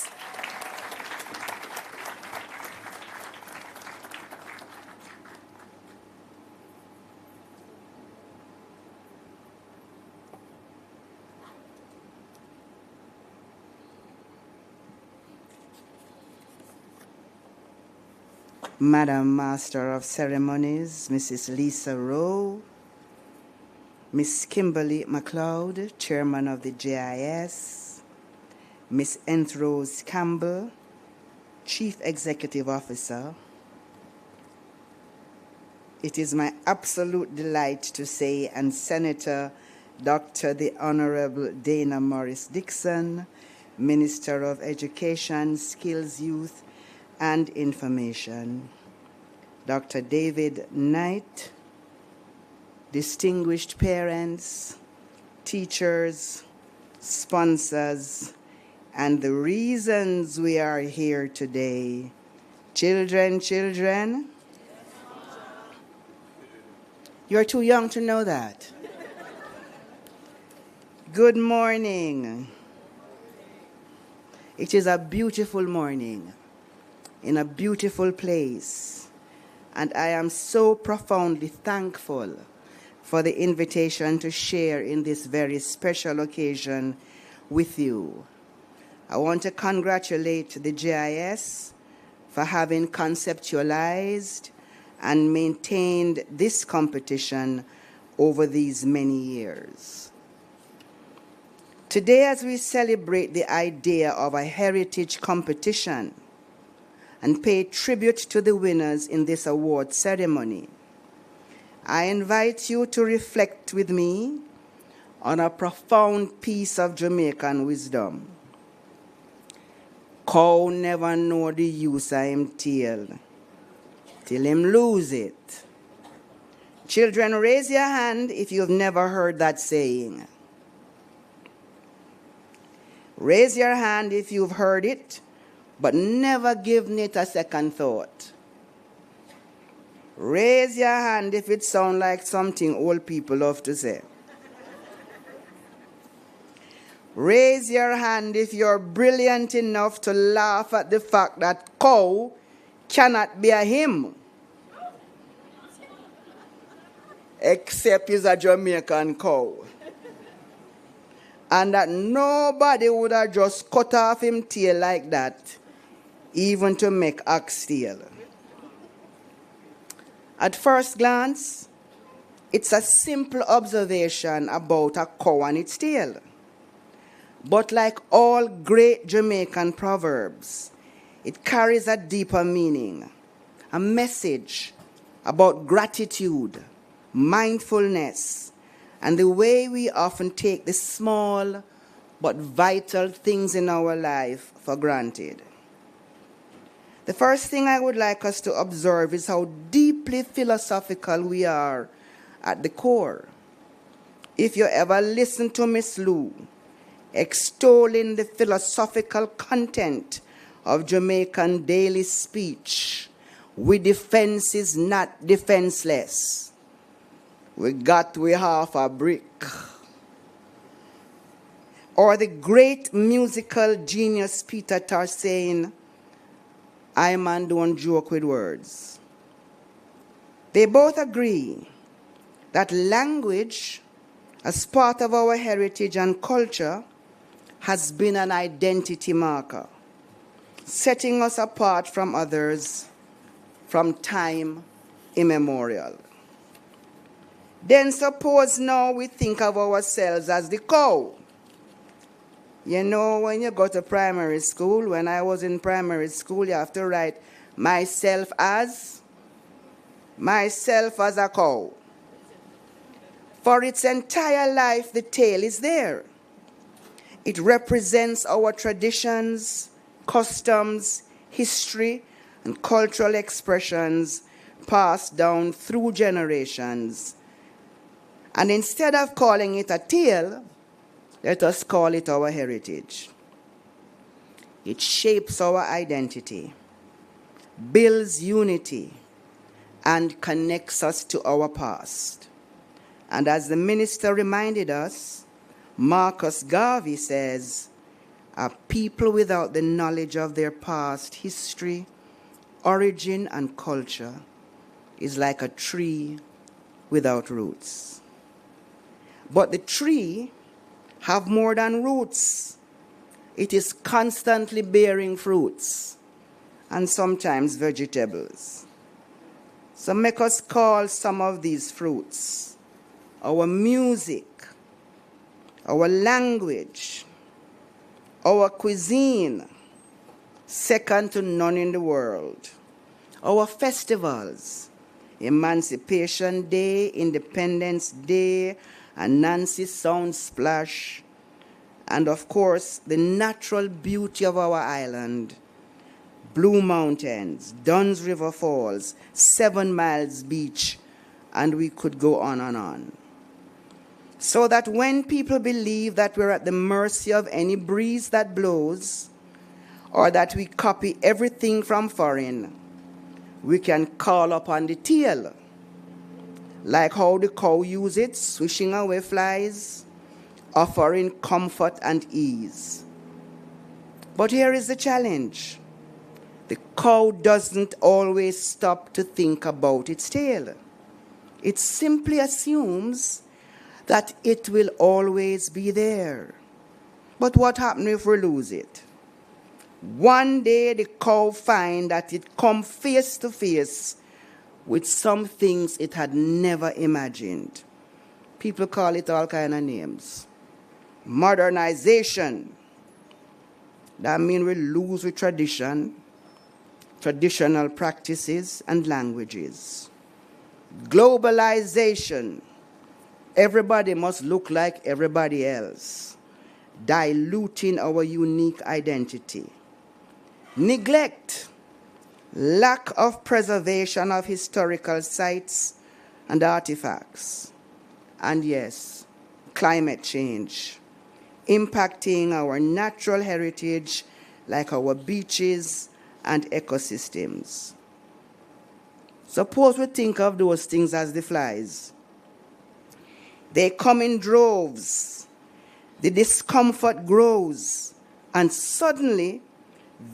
Madam Master of Ceremonies, Mrs. Lisa Rowe, Miss Kimberly McLeod, Chairman of the JIS, Miss Entrose Campbell, Chief Executive Officer. It is my absolute delight to say, and Senator Dr. the Honorable Dana Morris Dixon, Minister of Education, Skills, Youth, and Information, Dr. David Knight, distinguished parents, teachers, sponsors, and the reasons we are here today. Children, you're too young to know that. Good morning. It is a beautiful morning in a beautiful place, and I am so profoundly thankful for the invitation to share in this very special occasion with you. I want to congratulate the JIS for having conceptualized and maintained this competition over these many years. Today, as we celebrate the idea of a heritage competition and pay tribute to the winners in this award ceremony, I invite you to reflect with me on a profound piece of Jamaican wisdom. Cow never know the use of him tail till him lose it. Children, raise your hand if you've never heard that saying. Raise your hand if you've heard it, but never given it a second thought. Raise your hand if it sounds like something old people love to say. Raise your hand if you're brilliant enough to laugh at the fact that cow cannot be a hymn. Except he's a Jamaican cow. And that nobody would have just cut off him tail like that, even to make oxtail. At first glance, it's a simple observation about a cow and its tail. But like all great Jamaican proverbs, it carries a deeper meaning, a message about gratitude, mindfulness, and the way we often take the small but vital things in our life for granted. The first thing I would like us to observe is how deeply philosophical we are at the core. If you ever listen to Miss Lou extolling the philosophical content of Jamaican daily speech, we defenses not defenseless. We half a brick. Or the great musical genius Peter Tar saying, I man don't joke with words. They both agree that language, as part of our heritage and culture, has been an identity marker, setting us apart from others from time immemorial. Then suppose now we think of ourselves as the cow. You know, when you go to primary school, when I was in primary school, you have to write myself as a cow. For its entire life, the tail is there. It represents our traditions, customs, history, and cultural expressions passed down through generations. And instead of calling it a tail, let us call it our heritage. It shapes our identity, builds unity, and connects us to our past. And as the minister reminded us, Marcus Garvey says, a people without the knowledge of their past history, origin, and culture is like a tree without roots. But the tree have more than roots. It is constantly bearing fruits and sometimes vegetables. So make us call some of these fruits our music, our language, our cuisine, second to none in the world, our festivals, Emancipation Day, Independence Day, and Nancy Sound Splash, and of course, the natural beauty of our island, Blue Mountains, Dunn's River Falls, 7 Miles Beach, and we could go on and on. So that when people believe that we're at the mercy of any breeze that blows, or that we copy everything from foreign, we can call upon the tail, like how the cow uses it, swishing away flies, offering comfort and ease. But here is the challenge. The cow doesn't always stop to think about its tail. It simply assumes that it will always be there. But what happens if we lose it? One day the cow finds that it comes face to face with some things it had never imagined. People call it all kinds of names. Modernization. That means we lose with tradition, traditional practices and languages. Globalization. Everybody must look like everybody else, diluting our unique identity. Neglect. Lack of preservation of historical sites and artifacts. And yes, climate change, impacting our natural heritage like our beaches and ecosystems. Suppose we think of those things as the flies. They come in droves. the discomfort grows, and suddenly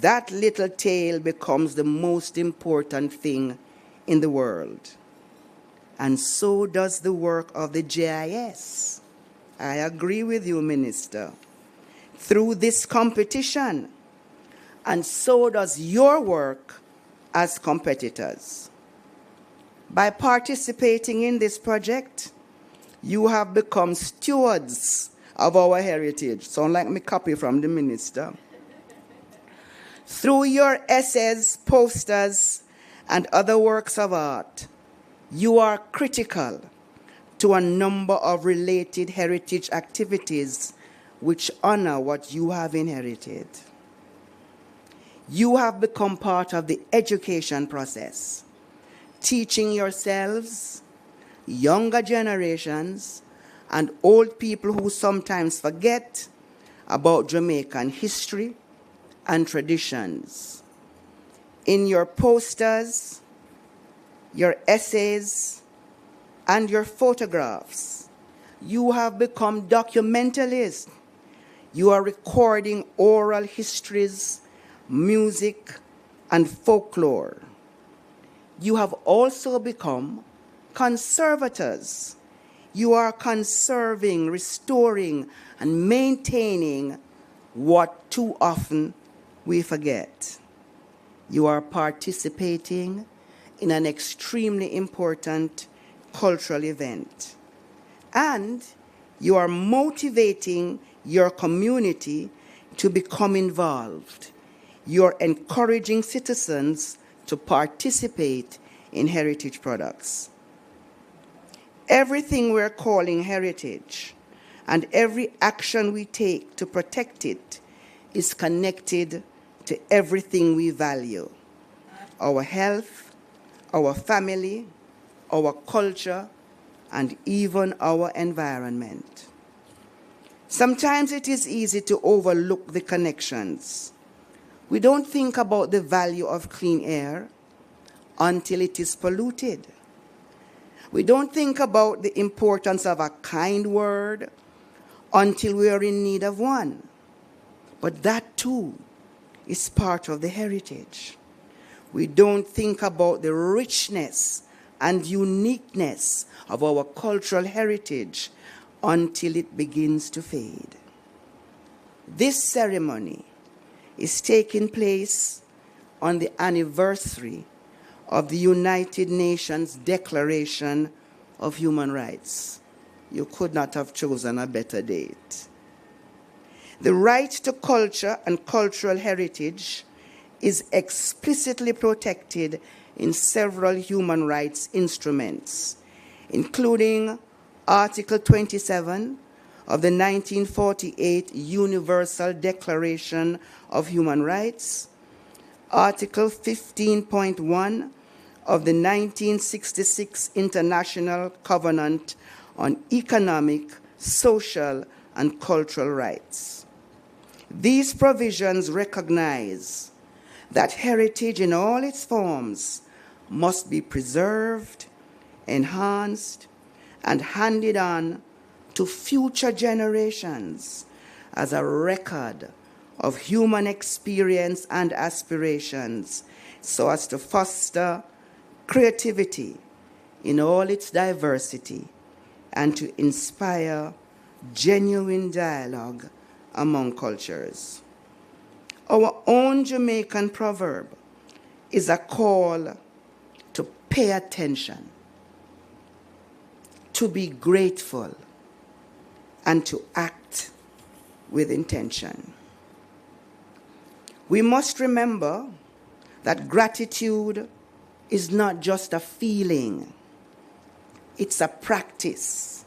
that little tail becomes the most important thing in the world. And so does the work of the JIS. I agree with you, Minister. Through this competition, and so does your work as competitors. By participating in this project, you have become stewards of our heritage. Sound like me copy from the minister. Through your essays, posters, and other works of art, you are critical to a number of related heritage activities which honor what you have inherited. You have become part of the education process, teaching yourselves, younger generations, and old people who sometimes forget about Jamaican history and traditions. In your posters, your essays, and your photographs, you have become documentalists. You are recording oral histories, music, and folklore. You have also become conservators. You are conserving, restoring, and maintaining what too often we forget. You are participating in an extremely important cultural event. And you are motivating your community to become involved. You're encouraging citizens to participate in heritage products. Everything we're calling heritage and every action we take to protect it is connected to everything we value: our health, our family, our culture, and even our environment. Sometimes it is easy to overlook the connections. We don't think about the value of clean air until it is polluted. We don't think about the importance of a kind word until we are in need of one. But that too is part of the heritage. We don't think about the richness and uniqueness of our cultural heritage until it begins to fade. This ceremony is taking place on the anniversary of the United Nations Declaration of Human Rights. You could not have chosen a better date. The right to culture and cultural heritage is explicitly protected in several human rights instruments, including Article 27 of the 1948 Universal Declaration of Human Rights, Article 15.1 of the 1966 International Covenant on Economic, Social, and Cultural Rights. These provisions recognize that heritage in all its forms must be preserved, enhanced, and handed on to future generations as a record of human experience and aspirations, so as to foster creativity in all its diversity and to inspire genuine dialogue among cultures. Our own Jamaican proverb is a call to pay attention, to be grateful, and to act with intention. We must remember that gratitude is not just a feeling, it's a practice.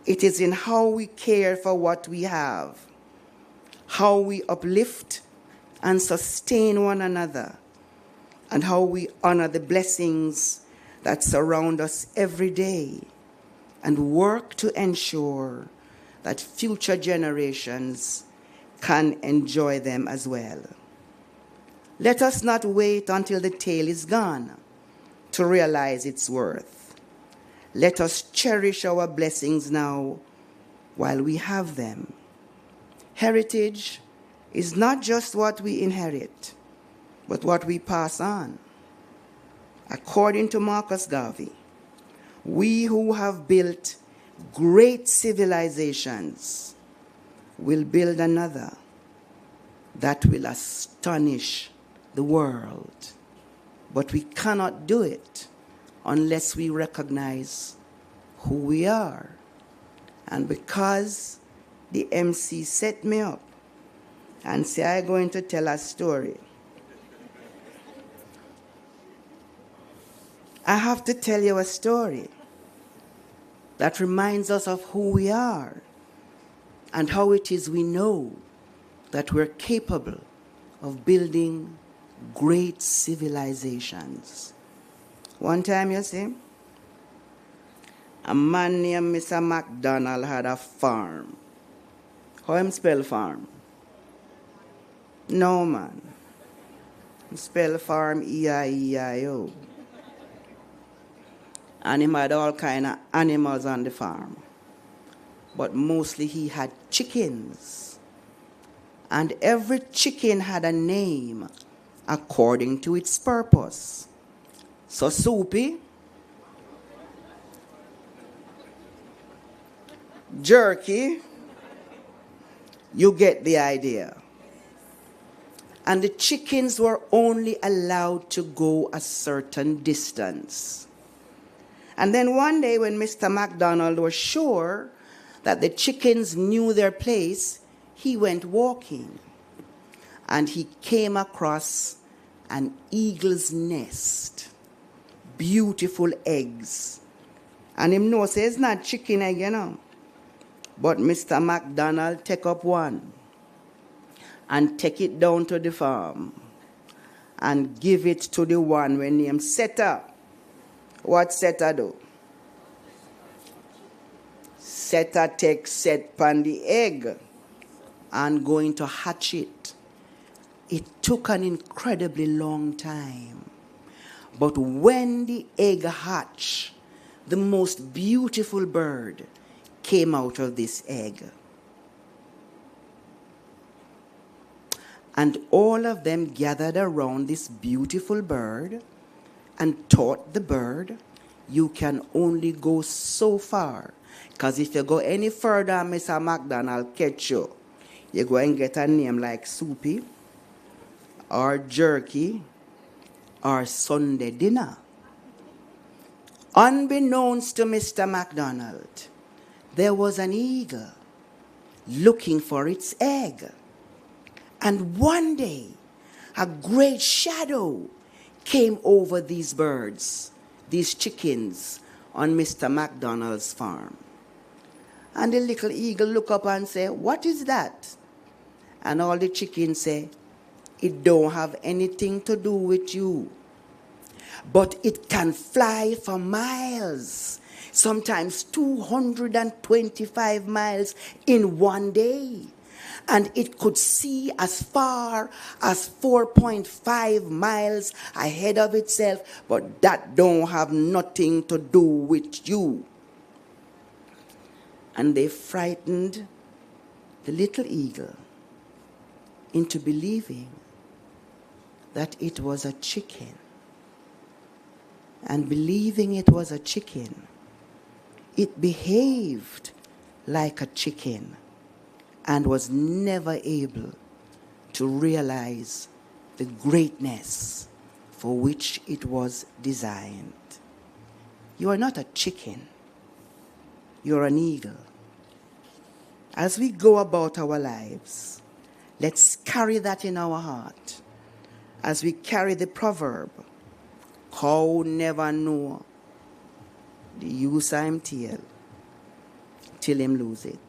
It is in how we care for what we have, how we uplift and sustain one another, and how we honor the blessings that surround us every day and work to ensure that future generations can enjoy them as well. Let us not wait until the tail is gone to realize its worth. Let us cherish our blessings now while we have them. Heritage is not just what we inherit, but what we pass on. According to Marcus Garvey, we who have built great civilizations will build another that will astonish the world. But we cannot do it unless we recognize who we are. And because the MC set me up and say I'm going to tell a story, I have to tell you a story that reminds us of who we are and how it is we know that we're capable of building great civilizations. One time, you see, a man named Mr. McDonald had a farm. How him spell farm? No, man. Him spell farm E-I-E-I-O. And he had all kind of animals on the farm. But mostly he had chickens. And every chicken had a name according to its purpose. So Soupy, Jerky, you get the idea. And the chickens were only allowed to go a certain distance. And then one day when Mr. McDonald was sure that the chickens knew their place, he went walking. And he came across an eagle's nest. Beautiful eggs. And him know say it's not chicken egg, you know. But Mr. McDonald take up one and take it down to the farm and give it to the one when named Seta. What Seta do? Seta take set pan the egg and going to hatch it. It took an incredibly long time. But when the egg hatched, the most beautiful bird came out of this egg. And all of them gathered around this beautiful bird and taught the bird, you can only go so far. Because if you go any further, Mr. McDonald catch you. You go and get a name like Soupy, or Jerky, or Sunday Dinner. Unbeknownst to Mr. McDonald, there was an eagle looking for its egg. And one day, a great shadow came over these birds, these chickens, on Mr. McDonald's farm. And the little eagle look up and say, what is that? And all the chickens say, it don't have anything to do with you. But it can fly for miles, sometimes 225 miles in one day. And it could see as far as 4.5 miles ahead of itself, but that don't have nothing to do with you. And they frightened the little eagle into believing that it was a chicken. And believing it was a chicken, it behaved like a chicken and was never able to realize the greatness for which it was designed. You are not a chicken. You're an eagle. As we go about our lives, let's carry that in our heart. As we carry the proverb, cow never know the use of him tail till him lose it.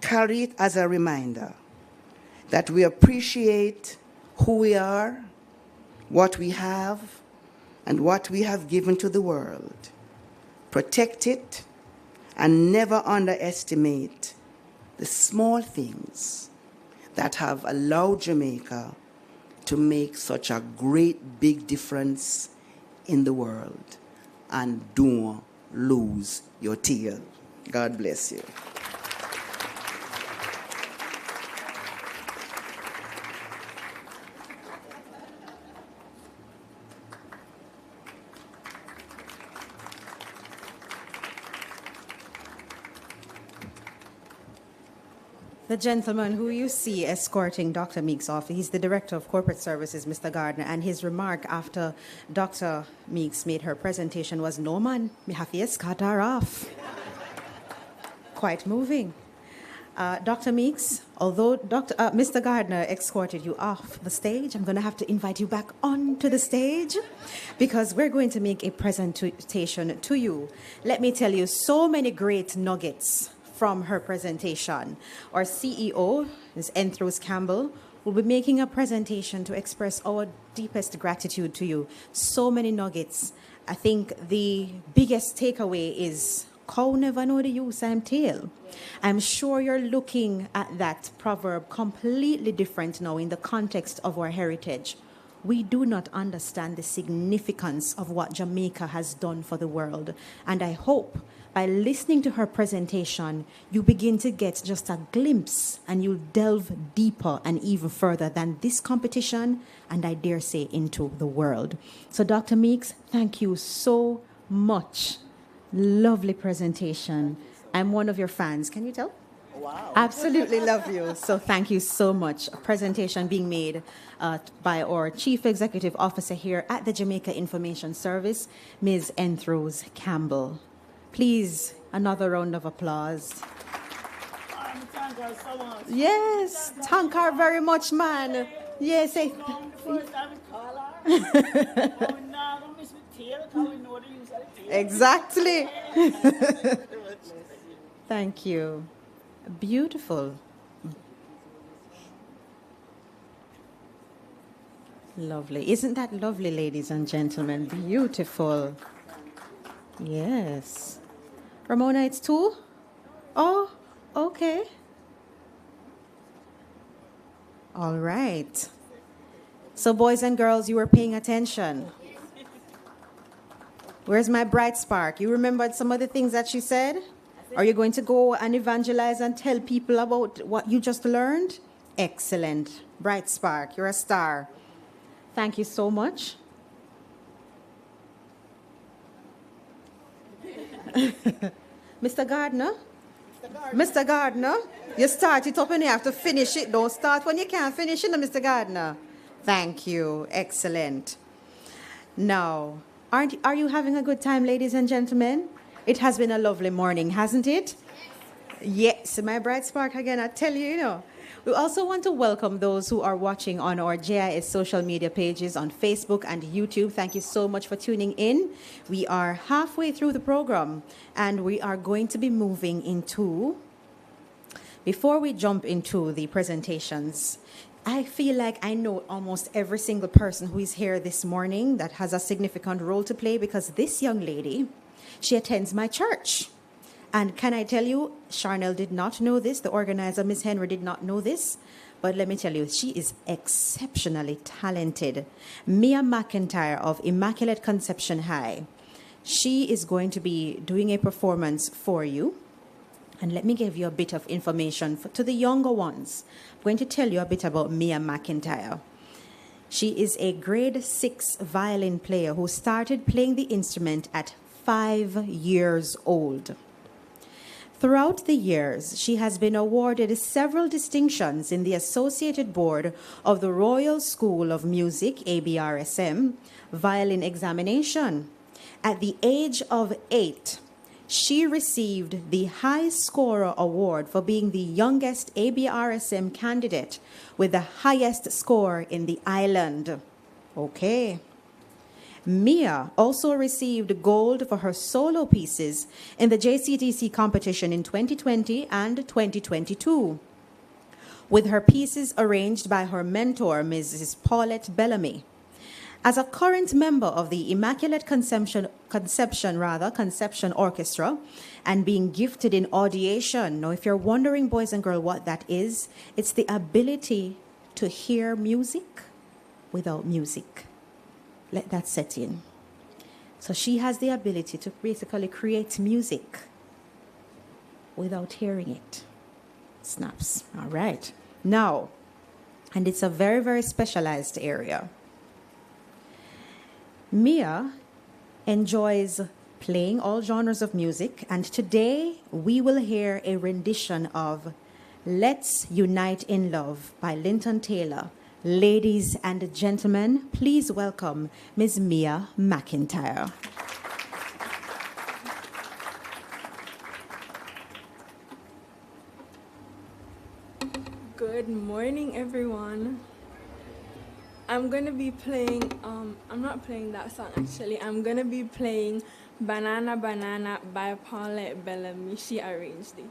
Carry it as a reminder that we appreciate who we are, what we have, and what we have given to the world. Protect it and never underestimate the small things that have allowed Jamaica to make such a great big difference in the world. And don't lose your tail. God bless you. The gentleman who you see escorting Dr. Meeks off, he's the Director of Corporate Services, Mr. Gardner, and his remark after Dr. Meeks made her presentation was, "No man, me have to escort her off." Quite moving. Dr. Meeks, although Mr. Gardner escorted you off the stage, I'm going to have to invite you back onto the stage because we're going to make a presentation to you. Let me tell you, so many great nuggets from her presentation. Our CEO, Ms. Enthros Campbell, will be making a presentation to express our deepest gratitude to you. So many nuggets. I think the biggest takeaway is cow never know the use of tail. I'm sure you're looking at that proverb completely different now in the context of our heritage. We do not understand the significance of what Jamaica has done for the world. And I hope by listening to her presentation, you begin to get just a glimpse and you'll delve deeper and even further than this competition and I dare say into the world. So Dr. Meeks, thank you so much. Lovely presentation. I'm one of your fans. Can you tell? Wow. Absolutely love you. So thank you so much. A presentation being made by our Chief Executive Officer here at the Jamaica Information Service, Ms. Enthros Campbell. Please, another round of applause. Thank her so much. Yes, thank her very much, man. Yes, First time we call her. Oh, no, don't miss my tail, because we know the use of the tail. exactly. Thank you. Beautiful. Lovely. Isn't that lovely, ladies and gentlemen? Beautiful. Yes. Ramona, it's 2? Oh, okay. All right. So, boys and girls, you were paying attention. Where's my bright spark? You remembered some of the things that she said? Are you going to go and evangelize and tell people about what you just learned? Excellent. Bright spark, you're a star. Thank you so much. Mr. Gardner? Mr. Gardner, you start it up and you have to finish it. Don't start when you can't finish it, Mr. Gardner. Thank you. Excellent. Now, are you having a good time, ladies and gentlemen? It has been a lovely morning, hasn't it? Yes, my bright spark again, I tell you, you know. We also want to welcome those who are watching on our JIS social media pages on Facebook and YouTube. Thank you so much for tuning in. We are halfway through the program, and we are going to be moving into, before we jump into the presentations, I feel like I know almost every single person who is here this morning that has a significant role to play because this young lady, she attends my church. And can I tell you, Charnel did not know this. The organizer, Miss Henry, did not know this. But let me tell you, she is exceptionally talented. Mia McIntyre of Immaculate Conception High. She is going to be doing a performance for you. And let me give you a bit of information to the younger ones. I'm going to tell you a bit about Mia McIntyre. She is a grade 6 violin player who started playing the instrument at 5 years old. Throughout the years, she has been awarded several distinctions in the Associated Board of the Royal School of Music, ABRSM, violin examination. At the age of 8, she received the High Scorer Award for being the youngest ABRSM candidate with the highest score in the island. Okay. Mia also received gold for her solo pieces in the JCTC competition in 2020 and 2022, with her pieces arranged by her mentor, Mrs. Paulette Bellamy. As a current member of the Immaculate Conception Orchestra and being gifted in audiation. Now, if you're wondering, boys and girls, what that is, it's the ability to hear music without music. Let that set in. So she has the ability to basically create music without hearing it. Snaps. All right. Now, and it's a very, very specialized area. Mia enjoys playing all genres of music, and today we will hear a rendition of Let's Unite in Love by Linton Taylor. Ladies and gentlemen, please welcome Ms. Mia McIntyre. Good morning, everyone. I'm going to be playing, I'm not playing that song actually. I'm going to be playing Banana Banana by Paulette Bellamy. She arranged it.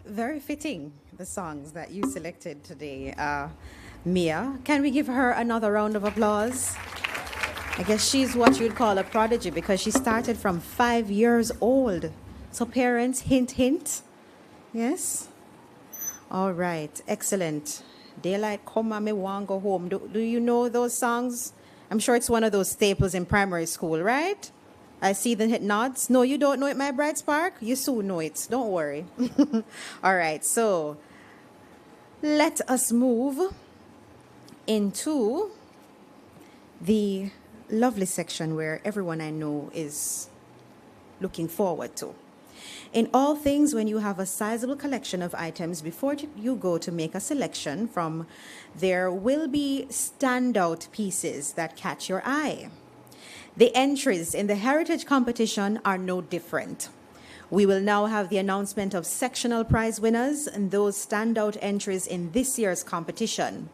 Very fitting, the songs that you selected today. Mia, can we give her another round of applause? I guess she's what you'd call a prodigy because she started from 5 years old. So parents, hint, hint. Yes? All right, excellent. Daylight come and me want go home. Do you know those songs? I'm sure it's one of those staples in primary school, right? I see the hit nods. No, you don't know it, my bright spark? You soon know it. Don't worry. All right, so let us move into the lovely section where everyone I know is looking forward to. In all things, when you have a sizable collection of items, before you go to make a selection from, there will be standout pieces that catch your eye. The entries in the Heritage Competition are no different. We will now have the announcement of sectional prize winners and those standout entries in this year's competition.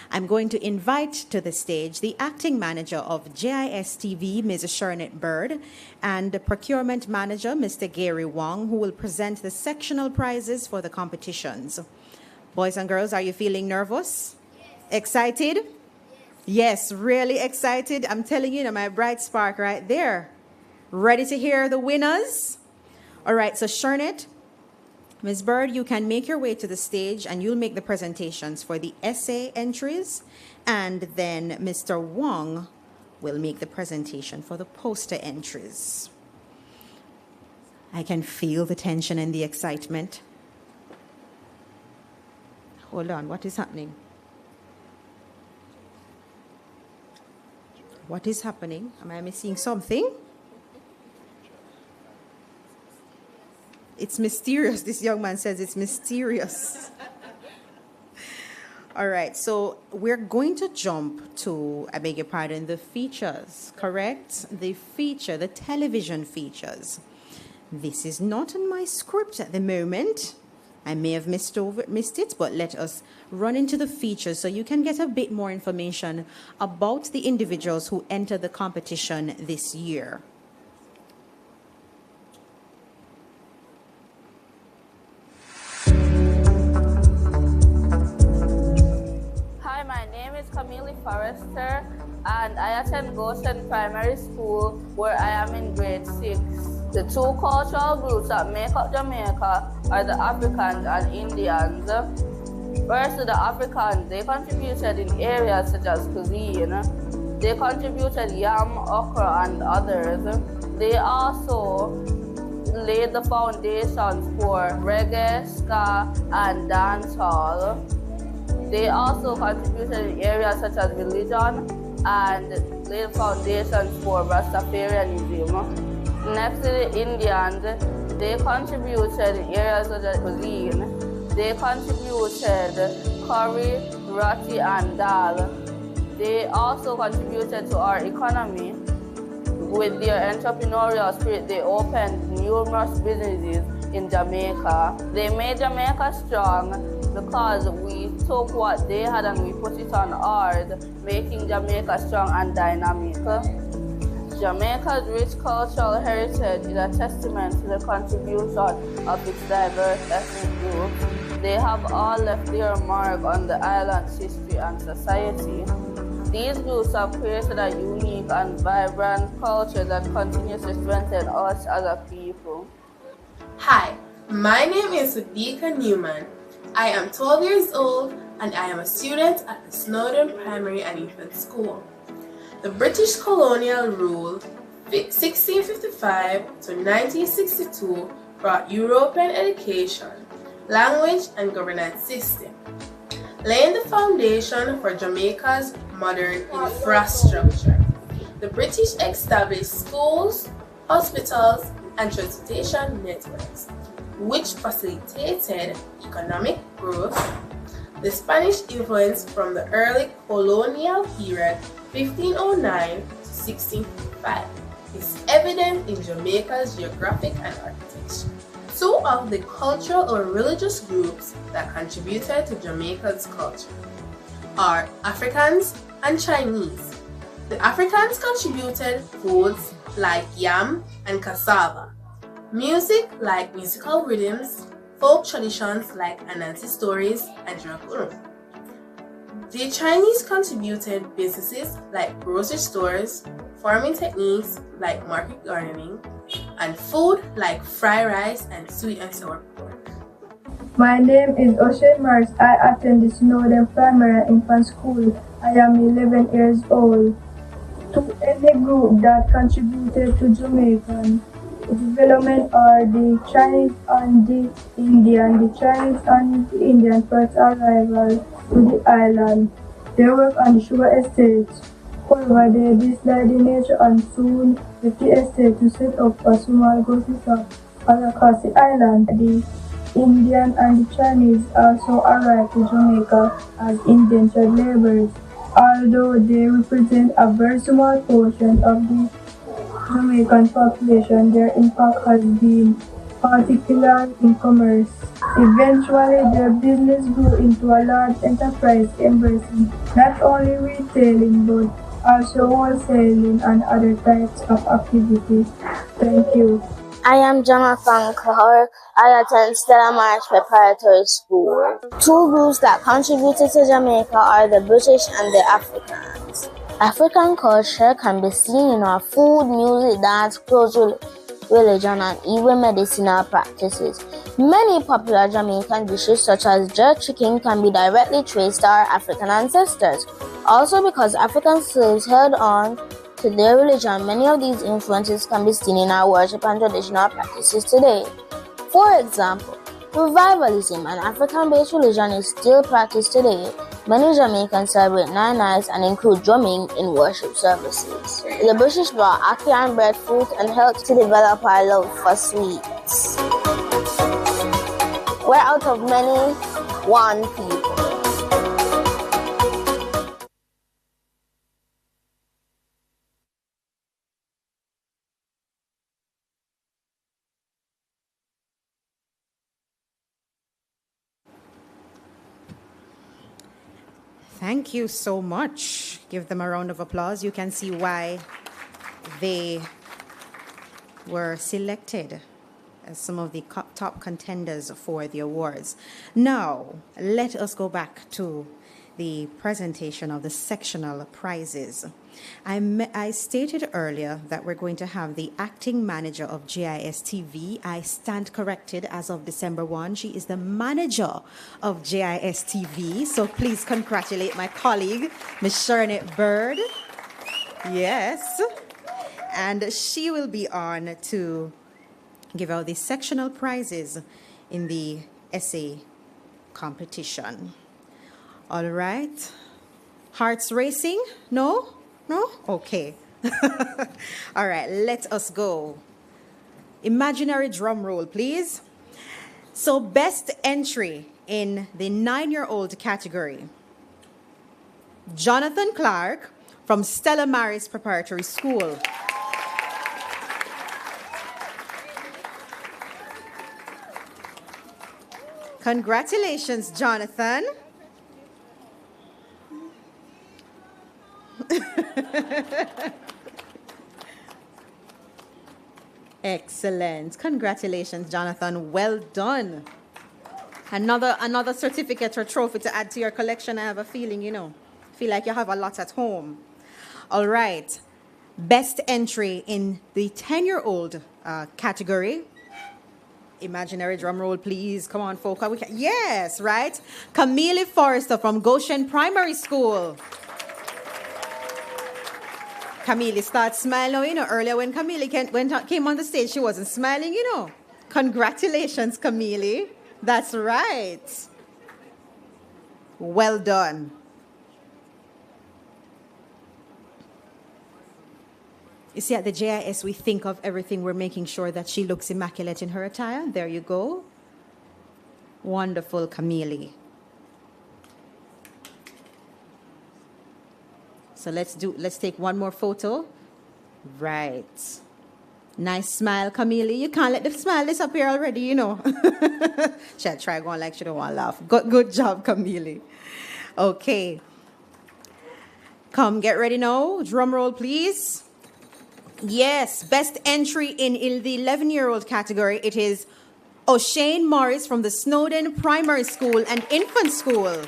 I'm going to invite to the stage the acting manager of JISTV, Ms. Shernet Bird, and the procurement manager, Mr. Gary Wong, who will present the sectional prizes for the competitions. Boys and girls, are you feeling nervous? Excited? Yes, really excited. I'm telling you, my bright spark right there. Ready to hear the winners? All right, so Shernet, Ms. Bird, you can make your way to the stage and you'll make the presentations for the essay entries. And then Mr. Wong will make the presentation for the poster entries. I can feel the tension and the excitement. Hold on, what is happening? What is happening? Am I missing something? It's mysterious. This young man says it's mysterious. All right, so we're going to jump to, I beg your pardon, the features, correct? The feature, the television features. This is not in my script at the moment. I may have missed it, but let us run into the features so you can get a bit more information about the individuals who entered the competition this year. Hi, my name is Camille Forrester, and I attend Goshen Primary School, where I am in grade 6. The two cultural groups that make up Jamaica are the Africans and Indians. First, the Africans, they contributed in areas such as cuisine. They contributed yam, okra, and others. They also laid the foundations for reggae, ska, and dancehall. They also contributed in areas such as religion and laid foundations for Rastafarianism. Next to the Indians, they contributed in areas such as cuisine. They contributed curry, roti, and dal. They also contributed to our economy. With their entrepreneurial spirit, they opened numerous businesses in Jamaica. They made Jamaica strong because we took what they had and we put it on ours, making Jamaica strong and dynamic. Jamaica's rich cultural heritage is a testament to the contribution of its diverse ethnic groups. They have all left their mark on the island's history and society. These groups have created a unique and vibrant culture that continues to strengthen us as a people. Hi, my name is Sadiqa Newman. I am 12 years old and I am a student at the Snowdon Primary and Infant School. The British colonial rule 1655 to 1962 brought European education, language, and governance system, laying the foundation for Jamaica's modern infrastructure. The British established schools, hospitals, and transportation networks, which facilitated economic growth. The Spanish influence from the early colonial period 1509 to 1655 is evident in Jamaica's geographic and architecture. Two of the cultural or religious groups that contributed to Jamaica's culture are Africans and Chinese. The Africans contributed foods like yam and cassava, music like musical rhythms, folk traditions like Anansi stories and Dragoon. The Chinese contributed businesses like grocery stores, farming techniques like market gardening, and food like fried rice and sweet and sour pork. My name is O'Shea Mars. I attend the Snowdon Primary and Infant School. I am 11 years old. To any group that contributed to Jamaican development are the Chinese and the Indian. The Chinese and the Indian first arrival to the island. They work on the sugar estate. However, they dislike the nature and soon left the estate to set up a small grocery shop all across the island. The Indian and the Chinese also arrived to Jamaica as indentured laborers. Although they represent a very small portion of the Jamaican population, their impact has been particular in commerce. Eventually, their business grew into a large enterprise embracing not only retailing but also wholesaling and other types of activities. Thank you. I am Jonathan Clark. I attend Stella March Preparatory School. Two groups that contributed to Jamaica are the British and the Africans. African culture can be seen in our food, music, dance, clothes, religion, and even medicinal practices. Many popular Jamaican dishes such as jerk chicken can be directly traced to our African ancestors. Also, because African slaves held on to their religion, many of these influences can be seen in our worship and traditional practices today. For example, revivalism, an African-based religion, is still practiced today. Many Jamaicans celebrate Nine Nights and include drumming in worship services. The British brought ackee and breadfruit and helped to develop our love for sweets. We're out of many, one people. Thank you so much. Give them a round of applause. You can see why they were selected as some of the top contenders for the awards. Now, let us go back to the presentation of the sectional prizes. I stated earlier that we're going to have the acting manager of JISTV. I stand corrected as of December 1. She is the manager of JISTV. So please congratulate my colleague, Ms. Sharnette Bird. Yes. And she will be on to give out the sectional prizes in the essay competition. All right. Hearts racing? No? No? Okay. All right, let us go. Imaginary drum roll, please. So, best entry in the 9-year-old category. Jonathan Clark from Stella Maris Preparatory School. Congratulations, Jonathan. Excellent. Congratulations, Jonathan. Well done. Another certificate or trophy to add to your collection. I have a feeling, feel like you have a lot at home. All right. Best entry in the 10-year-old category. Imaginary drum roll, please. Come on, folks. Yes, right? Camille Forrester from Goshen Primary School. Camille starts smiling. Earlier when Camille came on the stage, she wasn't smiling, Congratulations, Camille. That's right. Well done. You see, at the JIS, we think of everything. We're making sure that she looks immaculate in her attire. There you go. Wonderful, Camille. So let's take one more photo. Right. Nice smile, Camille. You can't let the smile disappear already, She'll try going like she don't want to laugh. Good job, Camille. Okay. Come, get ready now. Drum roll, please. Yes, best entry in the 11-year-old category. It is O'Shane Morris from the Snowden Primary School and Infant School.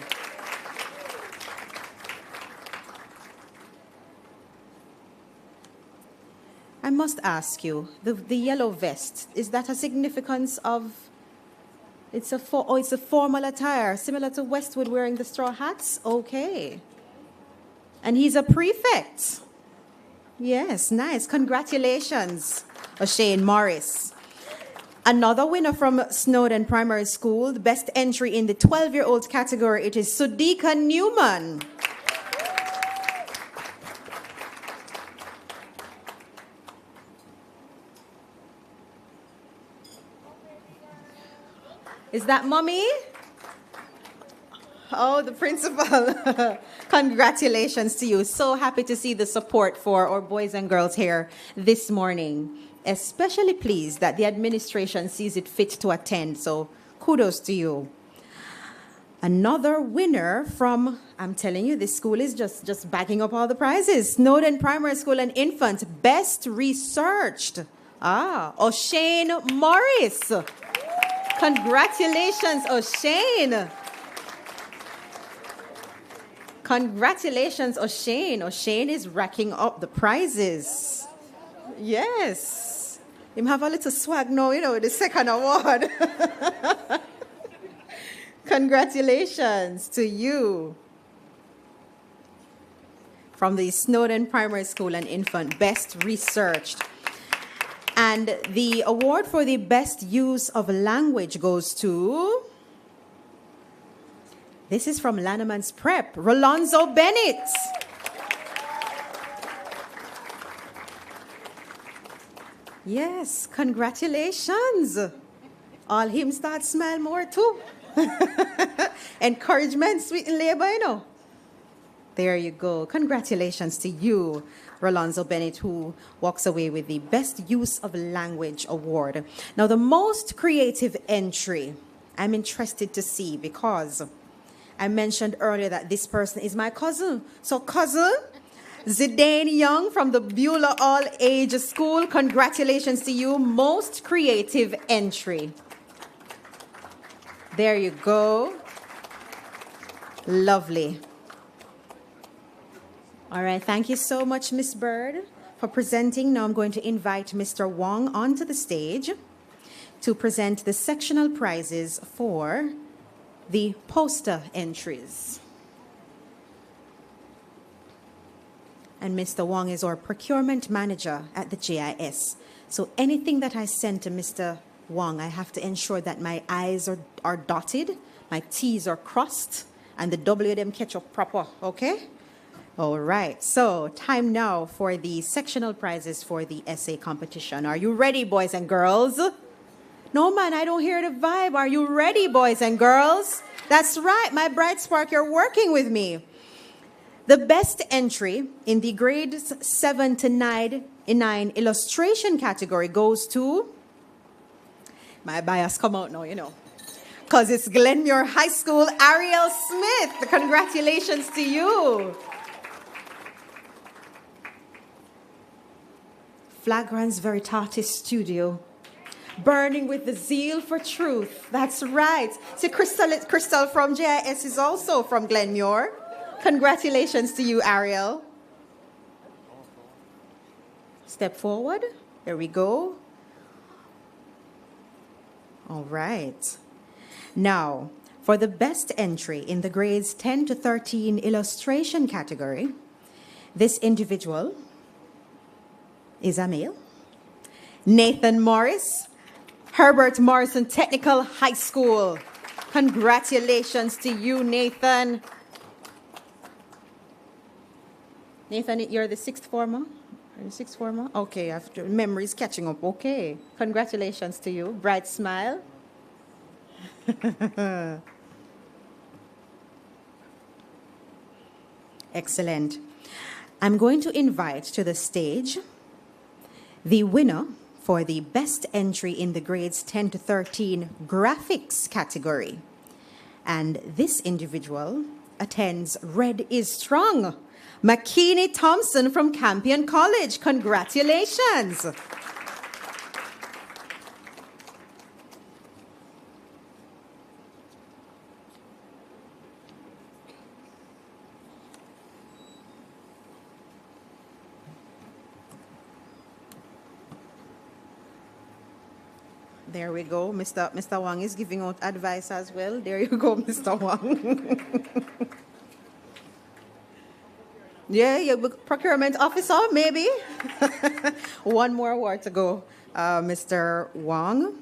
I must ask you, the yellow vest, is that a significance of, it's a formal attire, similar to Westwood wearing the straw hats? Okay. And he's a prefect. Yes, nice. Congratulations, O'Shane Morris. Another winner from Snowden Primary School, the best entry in the 12-year-old category, it is Sudika Newman. Is that mommy? Oh, the principal. Congratulations to you. So happy to see the support for our boys and girls here this morning. Especially pleased that the administration sees it fit to attend. So kudos to you. Another winner from, I'm telling you, this school is just backing up all the prizes. Snowden Primary School and Infant, best researched O'Shane Morris. Congratulations, O'Shane. Congratulations, O'Shane. O'Shane is racking up the prizes. Yes. Him have a little swag now, with the second award. Congratulations to you. From the Snowden Primary School and Infant, Best Researched. And the award for the best use of language goes to... This is from Lanneman's Prep, Rolonzo Bennett. Yes, congratulations. All him start smile more too. Encouragement, sweeten labor, There you go. Congratulations to you, Rolonzo Bennett, who walks away with the Best Use of Language Award. Now, the most creative entry, I'm interested to see because I mentioned earlier that this person is my cousin. So, cousin, Zidane Young from the Beulah All Age School, congratulations to you. Most creative entry. There you go. Lovely. All right, thank you so much, Miss Bird, for presenting. Now I'm going to invite Mr. Wong onto the stage to present the sectional prizes for the poster entries. And Mr. Wong is our procurement manager at the JIS. So anything that I send to Mr. Wong, I have to ensure that my I's are dotted, my T's are crossed, and the W them catch up proper, okay? All right, so time now for the sectional prizes for the essay competition. Are you ready, boys and girls? No, man, I don't hear the vibe. Are you ready, boys and girls? That's right, my bright spark, you're working with me. The best entry in the grades 7 to 9 illustration category goes to... My bias come out now, because it's Glenmuir High School, Ariel Smith. Congratulations to you. Flagrans Veritatis Studio, burning with the zeal for truth. That's right. See, Crystal from JIS is also from Glenmuir. Congratulations to you, Ariel. Step forward. There we go. All right. Now, for the best entry in the grades 10 to 13 illustration category, this individual is a male. Nathan Morris, Herbert Morrison Technical High School. Congratulations to you, Nathan. Nathan, you're the sixth former? Are you sixth former? Okay, after memory's catching up. Okay. Congratulations to you. Bright smile. Excellent. I'm going to invite to the stage the winner for the best entry in the grades 10 to 13 graphics category. And this individual attends Red is Strong. Makini Thompson from Campion College. Congratulations. There we go. Mr. Wang is giving out advice as well. There you go, Mr. Wang. Yeah, you're procurement officer, maybe. One more award to go, Mr. Wang.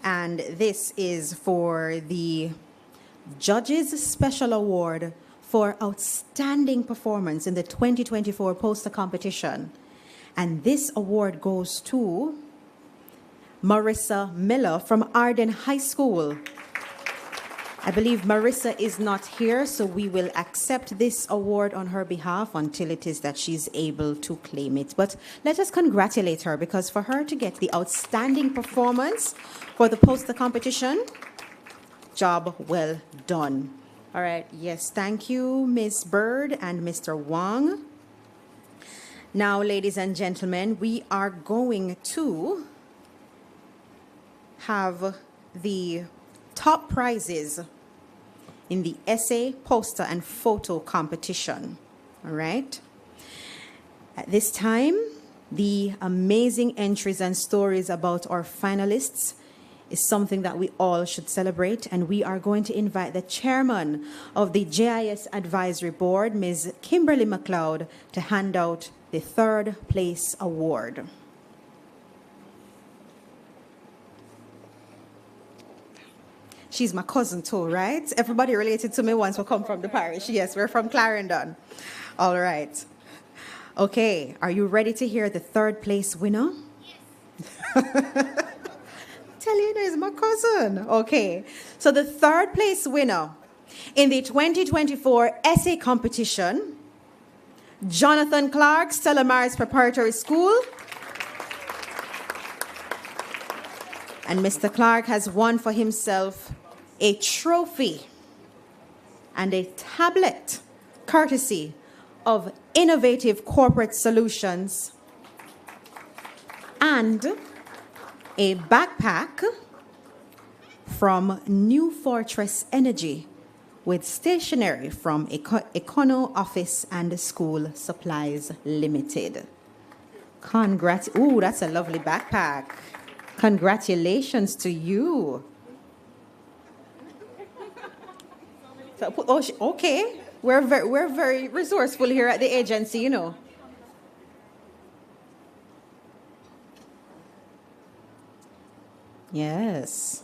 And this is for the Judges Special Award for Outstanding Performance in the 2024 Poster Competition. And this award goes to Marissa Miller from Arden High School. I believe Marissa is not here, so we will accept this award on her behalf until it is that she's able to claim it. But let us congratulate her, because for her to get the outstanding performance for the poster competition, job well done. All right, yes, thank you, Ms. Bird and Mr. Wang. Now, ladies and gentlemen, we are going to have the top prizes in the essay, poster, and photo competition. All right? At this time, the amazing entries and stories about our finalists is something that we all should celebrate, and we are going to invite the chairman of the JIS Advisory Board, Ms. Kimberly McLeod, to hand out the third place award. She's my cousin too, right? Everybody related to me once will come from the parish. Yes, we're from Clarendon. All right. Okay, are you ready to hear the third place winner? Yes. Tell you, is my cousin. Okay, so the third place winner in the 2024 essay competition, Jonathan Clark, Stella Maris Preparatory School. And Mr. Clark has won for himself a trophy and a tablet courtesy of Innovative Corporate Solutions and a backpack from New Fortress Energy with stationery from Econo Office and School Supplies Limited. Congrats. Ooh, that's a lovely backpack. Congratulations to you. So, okay. We're very resourceful here at the agency, you know. Yes.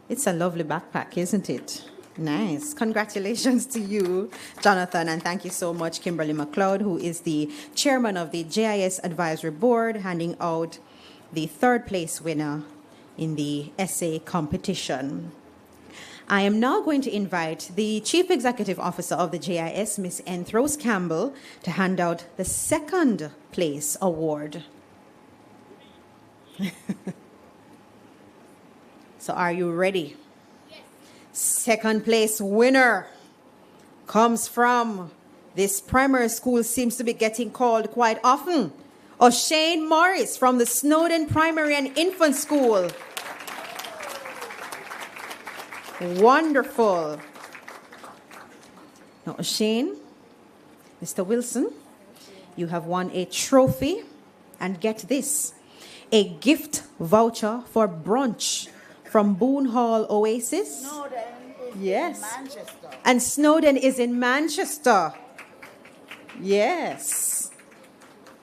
It's a lovely backpack, isn't it? Nice. Congratulations to you, Jonathan, and thank you so much, Kimberly McLeod, who is the chairman of the JIS Advisory Board, handing out the third place winner in the essay competition. I am now going to invite the Chief Executive Officer of the JIS, Ms. Enthros Campbell, to hand out the second place award. So are you ready? Yes. Second place winner comes from, this primary school seems to be getting called quite often, O'Shane Morris from the Snowden Primary and Infant School. Wonderful. Now, O'Shane, Mr. Wilson, you have won a trophy, and get this, a gift voucher for brunch from Boone Hall Oasis. Snowden is yes. in Manchester. And Snowden is in Manchester. Yes.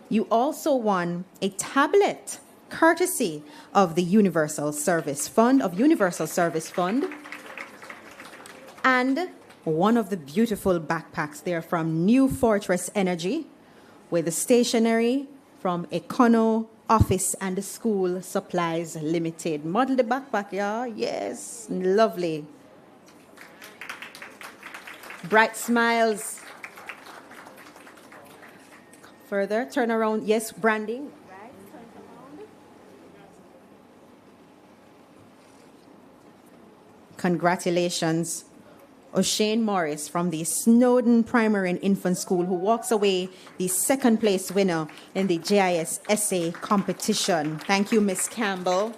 You also won a tablet courtesy of the Universal Service Fund, and one of the beautiful backpacks there from New Fortress Energy with the stationery from Econo Office and School Supplies Limited. Model the backpack, yeah? Yes, lovely. Bright smiles. Further, turn around. Yes, branding. Right, turn around. Congratulations, O'Shane Morris from the Snowden Primary and Infant School, who walks away the second place winner in the JIS essay competition. Thank you, Miss Campbell.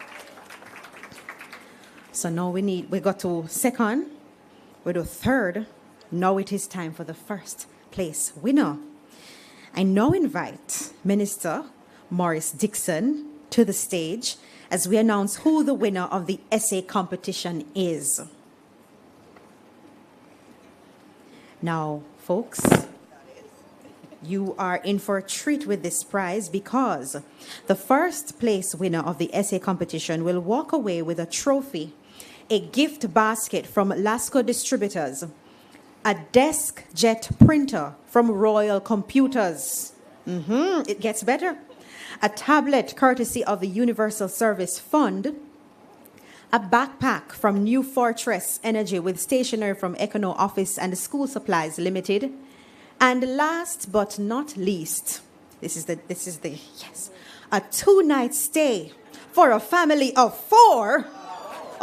So now we got to second, we do third. Now it is time for the first place winner. I now invite Minister Morris Dixon to the stage as we announce who the winner of the essay competition is. Now, folks, you are in for a treat with this prize because the first place winner of the essay competition will walk away with a trophy, a gift basket from Lasco Distributors, a desk jet printer from Royal Computers. It gets better. A tablet courtesy of the Universal Service Fund, a backpack from New Fortress Energy with stationery from Econo Office and School Supplies Limited, and last but not least, this is the yes, a 2-night stay for a family of 4,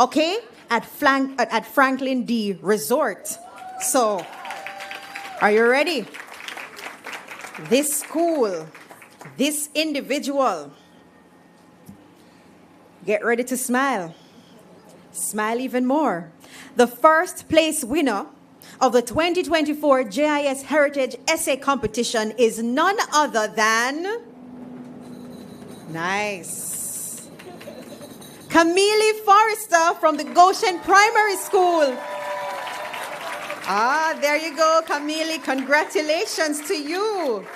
okay, at Franklin D Resort. So, are you ready? This school this individual. Get ready to smile. Smile even more. The first place winner of the 2024 JIS Heritage Essay Competition is none other than... Nice. Camille Forrester from the Goshen Primary School. Ah, there you go, Camille. Congratulations to you.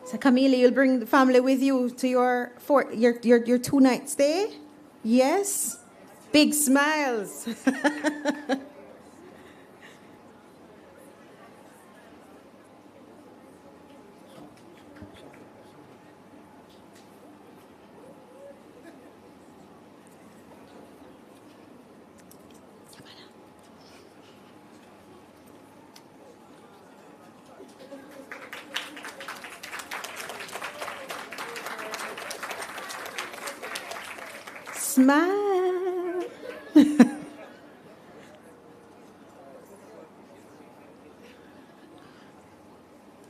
So Camille, you'll bring the family with you to your 2-night stay? Yes? Big smiles. Smile.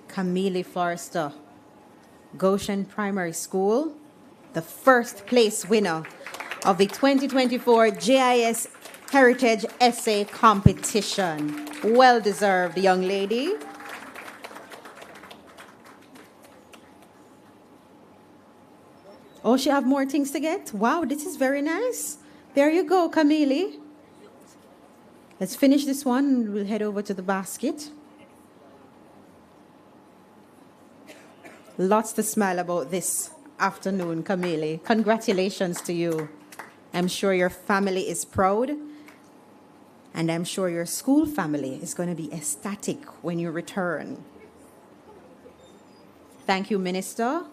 Camille Forrester, Goshen Primary School, the first place winner of the 2024 JIS Heritage Essay Competition. Well deserved, young lady. Oh, she have more things to get? Wow, this is very nice. There you go, Camille. Let's finish this one and we'll head over to the basket. Lots to smile about this afternoon, Camille. Congratulations to you. I'm sure your family is proud. And I'm sure your school family is going to be ecstatic when you return. Thank you, Minister.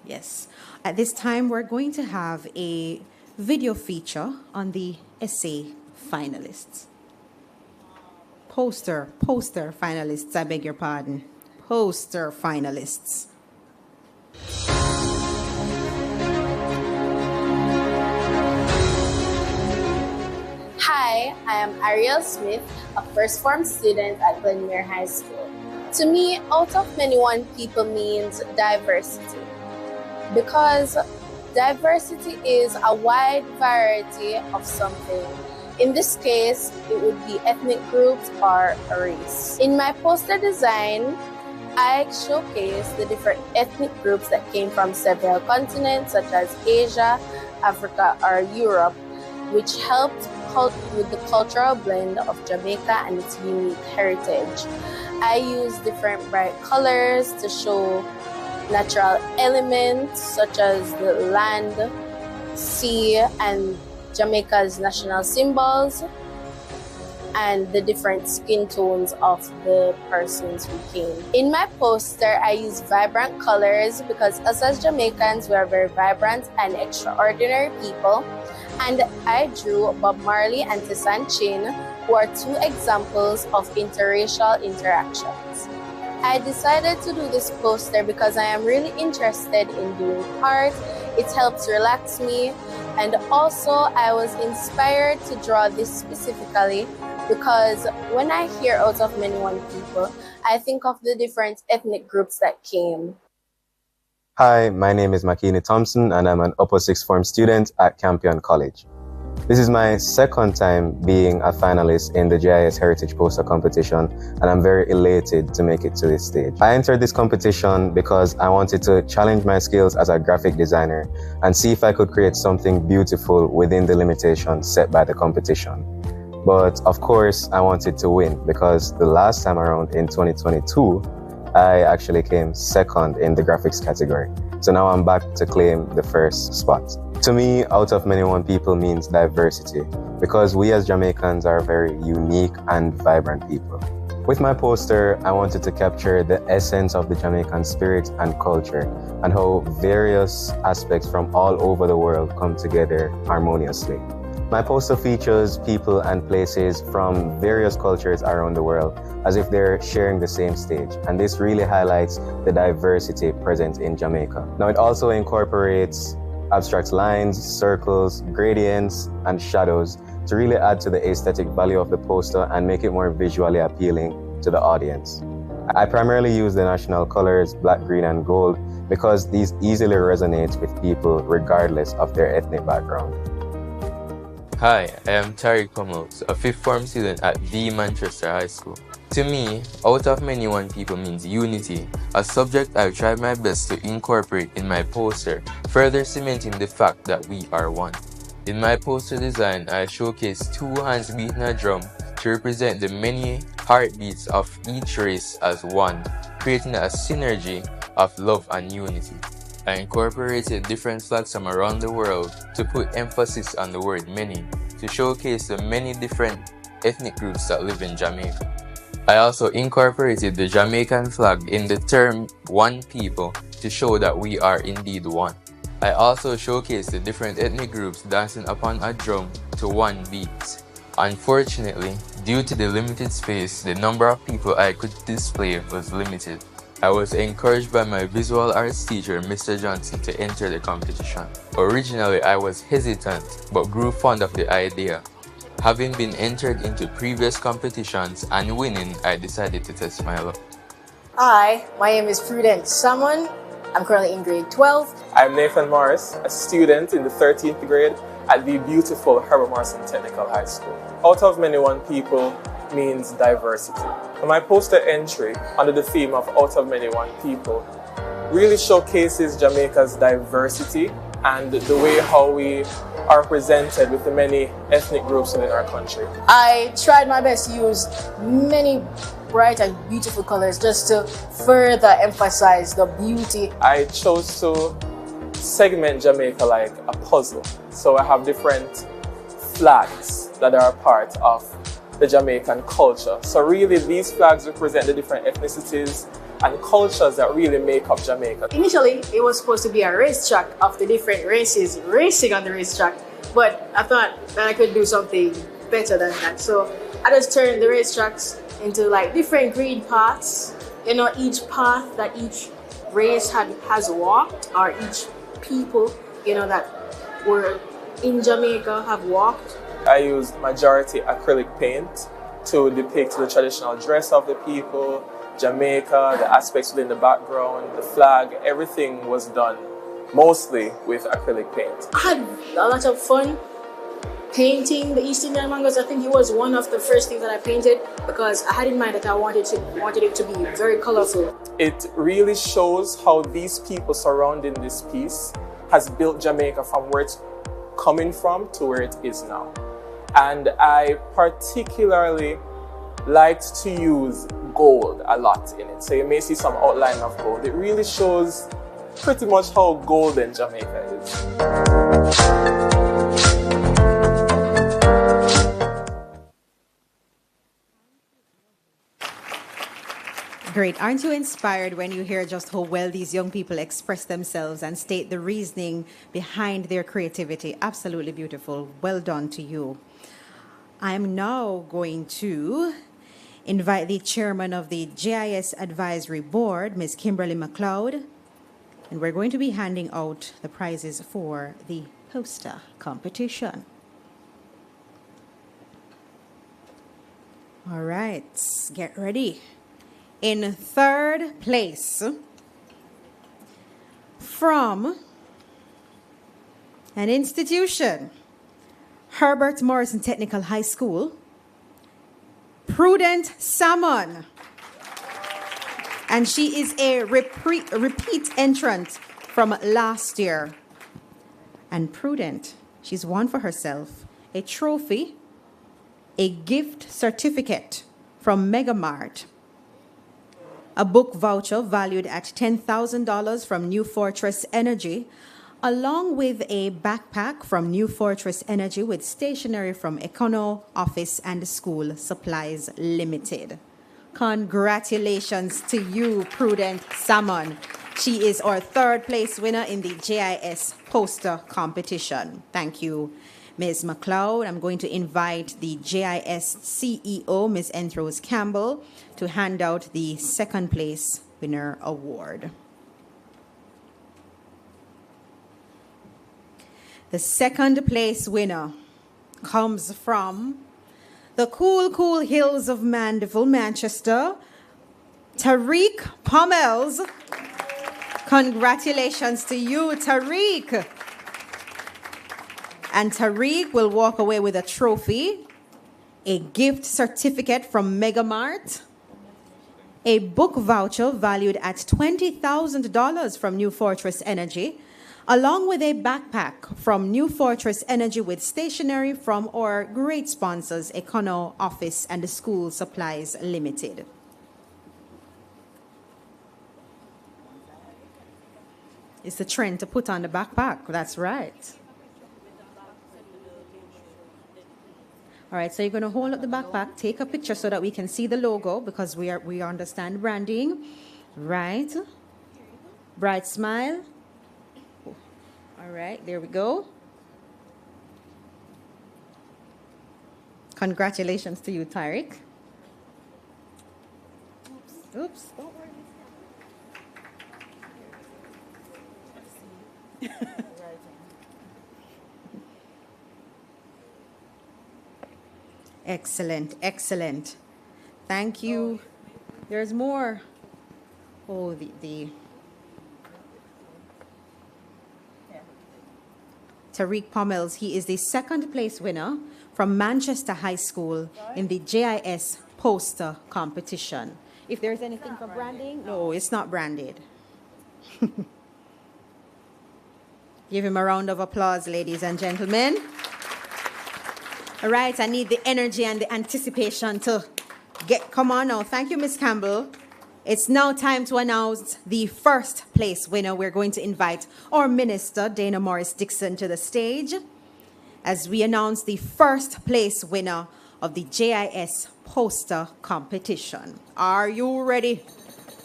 Yes. At this time, we're going to have a video feature on the essay finalists. Poster finalists, I beg your pardon. Poster finalists. Hi, I am Ariel Smith, a first form student at Glenmere High School. To me, out of many one people means diversity, because diversity is a wide variety of something. In this case, it would be ethnic groups or a race. In my poster design, I showcase the different ethnic groups that came from several continents, such as Asia, Africa, or Europe, which helped with the cultural blend of Jamaica and its unique heritage. I use different bright colors to show natural elements such as the land, sea, and Jamaica's national symbols, and the different skin tones of the persons who came. In my poster, I use vibrant colors because us as Jamaicans, we are very vibrant and extraordinary people. And I drew Bob Marley and Tessan Chin, who are two examples of interracial interactions. I decided to do this poster because I am really interested in doing art. It helps relax me. And also, I was inspired to draw this specifically because when I hear out of many one people, I think of the different ethnic groups that came. Hi, my name is Makini Thompson and I'm an upper sixth form student at Campion College. This is my second time being a finalist in the JIS Heritage Poster Competition, and I'm very elated to make it to this stage. I entered this competition because I wanted to challenge my skills as a graphic designer and see if I could create something beautiful within the limitations set by the competition. But of course, I wanted to win because the last time around in 2022, I actually came second in the graphics category. So now I'm back to claim the first spot. To me, out of many one people means diversity because we as Jamaicans are very unique and vibrant people. With my poster, I wanted to capture the essence of the Jamaican spirit and culture and how various aspects from all over the world come together harmoniously. My poster features people and places from various cultures around the world as if they're sharing the same stage, and this really highlights the diversity present in Jamaica. Now, it also incorporates abstract lines, circles, gradients, and shadows to really add to the aesthetic value of the poster and make it more visually appealing to the audience. I primarily use the national colors, black, green, and gold, because these easily resonate with people regardless of their ethnic background. Hi, I am Tariq Pomos, a 5th form student at the Manchester High School. To me, out of many one people means unity, a subject I've tried my best to incorporate in my poster, further cementing the fact that we are one. In my poster design, I showcase 2 hands beating a drum to represent the many heartbeats of each race as one, creating a synergy of love and unity. I incorporated different flags from around the world to put emphasis on the word many, to showcase the many different ethnic groups that live in Jamaica. I also incorporated the Jamaican flag in the term one people to show that we are indeed one. I also showcased the different ethnic groups dancing upon a drum to one beat. Unfortunately, due to the limited space, the number of people I could display was limited. I was encouraged by my visual arts teacher, Mr. Johnson, to enter the competition. Originally, I was hesitant, but grew fond of the idea. Having been entered into previous competitions and winning, I decided to test my luck. Hi, my name is Prudence Salmon. I'm currently in grade 12. I'm Nathan Morris, a student in the 13th grade at the beautiful Herbert Morrison Technical High School. Out of many one people means diversity. My poster entry under the theme of Out of Many One People really showcases Jamaica's diversity and the way how we are presented with the many ethnic groups within our country. I tried my best to use many bright and beautiful colors just to further emphasize the beauty. I chose to segment Jamaica like a puzzle. So I have different flags that are a part of the Jamaican culture. So really these flags represent the different ethnicities and cultures that really make up Jamaica. Initially, it was supposed to be a racetrack of the different races racing on the racetrack, but I thought that I could do something better than that. So I just turned the racetracks into like different grid paths. You know, each path that each race has walked, or each people, you know, that were in Jamaica have walked. I used majority acrylic paint to depict the traditional dress of the people, Jamaica, the aspects within the background, the flag, everything was done mostly with acrylic paint. I had a lot of fun painting the East Indian mangoes. I think it was one of the first things that I painted because I had in mind that I wanted it to be very colorful. It really shows how these people surrounding this piece has built Jamaica from where it's coming from to where it is now. And I particularly liked to use gold a lot in it. So you may see some outline of gold. It really shows pretty much how golden Jamaica is. Great. Aren't you inspired when you hear just how well these young people express themselves and state the reasoning behind their creativity? Absolutely beautiful. Well done to you. I'm now going to invite the chairman of the JIS Advisory Board, Ms. Kimberly McLeod, and we're going to be handing out the prizes for the poster competition. All right, get ready. In third place, from an institution, Herbert Morrison Technical High School, Prudent Salmon. And she is a repeat entrant from last year. And Prudent, she's won for herself a trophy, a gift certificate from Megamart, a book voucher valued at $10,000 from New Fortress Energy, along with a backpack from New Fortress Energy with stationery from Econo Office and School Supplies Limited. Congratulations to you, Prudent Salmon. She is our third place winner in the JIS poster competition. Thank you, Ms. McLeod. I'm going to invite the JIS CEO, Ms. Enthros Campbell, to hand out the second place winner award. The second place winner comes from the cool, cool hills of Mandeville, Manchester, Tariq Pommels. Congratulations to you, Tariq. And Tariq will walk away with a trophy, a gift certificate from Megamart, a book voucher valued at $20,000 from New Fortress Energy, along with a backpack from New Fortress Energy with stationery from our great sponsors, Econo Office and the School Supplies Limited. It's the trend to put on the backpack. That's right. All right, so you're going to hold up the backpack, take a picture so that we can see the logo because we understand branding. Right. Bright smile. All right, there we go. Congratulations to you, Tariq. Oops. Don't worry. Excellent, excellent. Thank you. There's more. Oh, the Tariq Pommels, he is the second place winner from Manchester High School in the JIS poster competition. If there's anything for branding, no, it's not branded. Give him a round of applause, ladies and gentlemen. All right, I need the energy and the anticipation to come on now. Thank you, Miss Campbell. It's now time to announce the first place winner. We're going to invite our Minister, Dana Morris-Dixon, to the stage as we announce the first place winner of the JIS poster competition. Are you ready?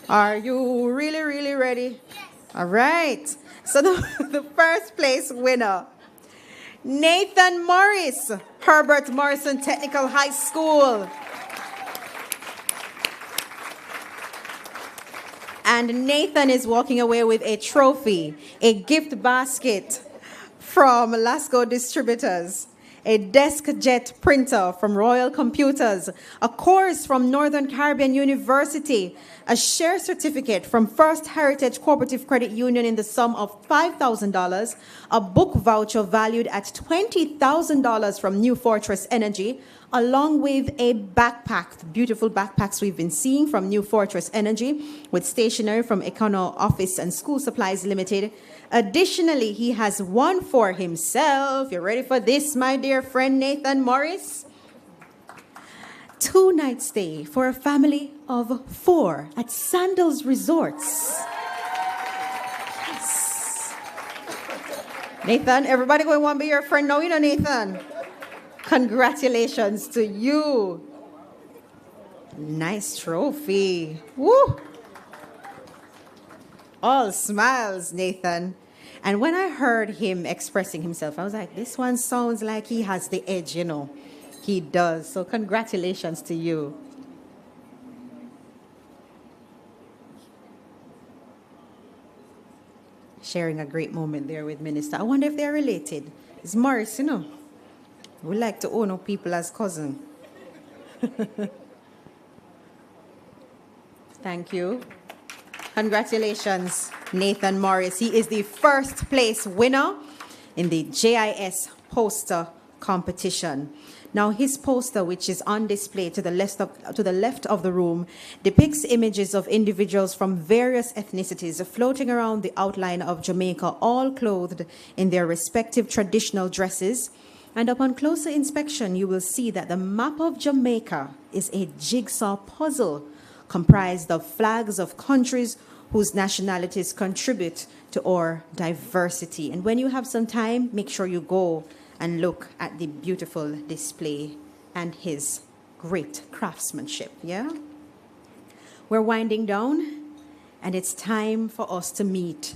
Are you really, really ready? Yes. All right. So the first place winner, Nathan Morris, Herbert Morrison Technical High School. And Nathan is walking away with a trophy, a gift basket from Lasco Distributors, a DeskJet printer from Royal Computers, a course from Northern Caribbean University, a share certificate from First Heritage Cooperative Credit Union in the sum of $5,000, a book voucher valued at $20,000 from New Fortress Energy, along with a backpack, the beautiful backpacks we've been seeing from New Fortress Energy, with stationery from Econo Office and School Supplies Limited. Additionally, he has one for himself. You ready for this, my dear friend Nathan Morris? 2-night stay for a family of 4 at Sandals Resorts. Yes. Nathan, everybody going to want to be your friend now, you know, Nathan. Congratulations to you. Nice trophy. Woo! All smiles, Nathan. And when I heard him expressing himself, I was like, this one sounds like he has the edge, you know. He does. So congratulations to you. Sharing a great moment there with Minister. I wonder if they're related. It's Morris, you know. We like to honor people as cousins. Thank you. Congratulations, Nathan Morris. He is the first place winner in the JIS poster competition. Now, his poster, which is on display to the left of the room, depicts images of individuals from various ethnicities floating around the outline of Jamaica, all clothed in their respective traditional dresses. And upon closer inspection, you will see that the map of Jamaica is a jigsaw puzzle comprised of flags of countries whose nationalities contribute to our diversity. And when you have some time, make sure you go and look at the beautiful display and his great craftsmanship, yeah? We're winding down, and it's time for us to meet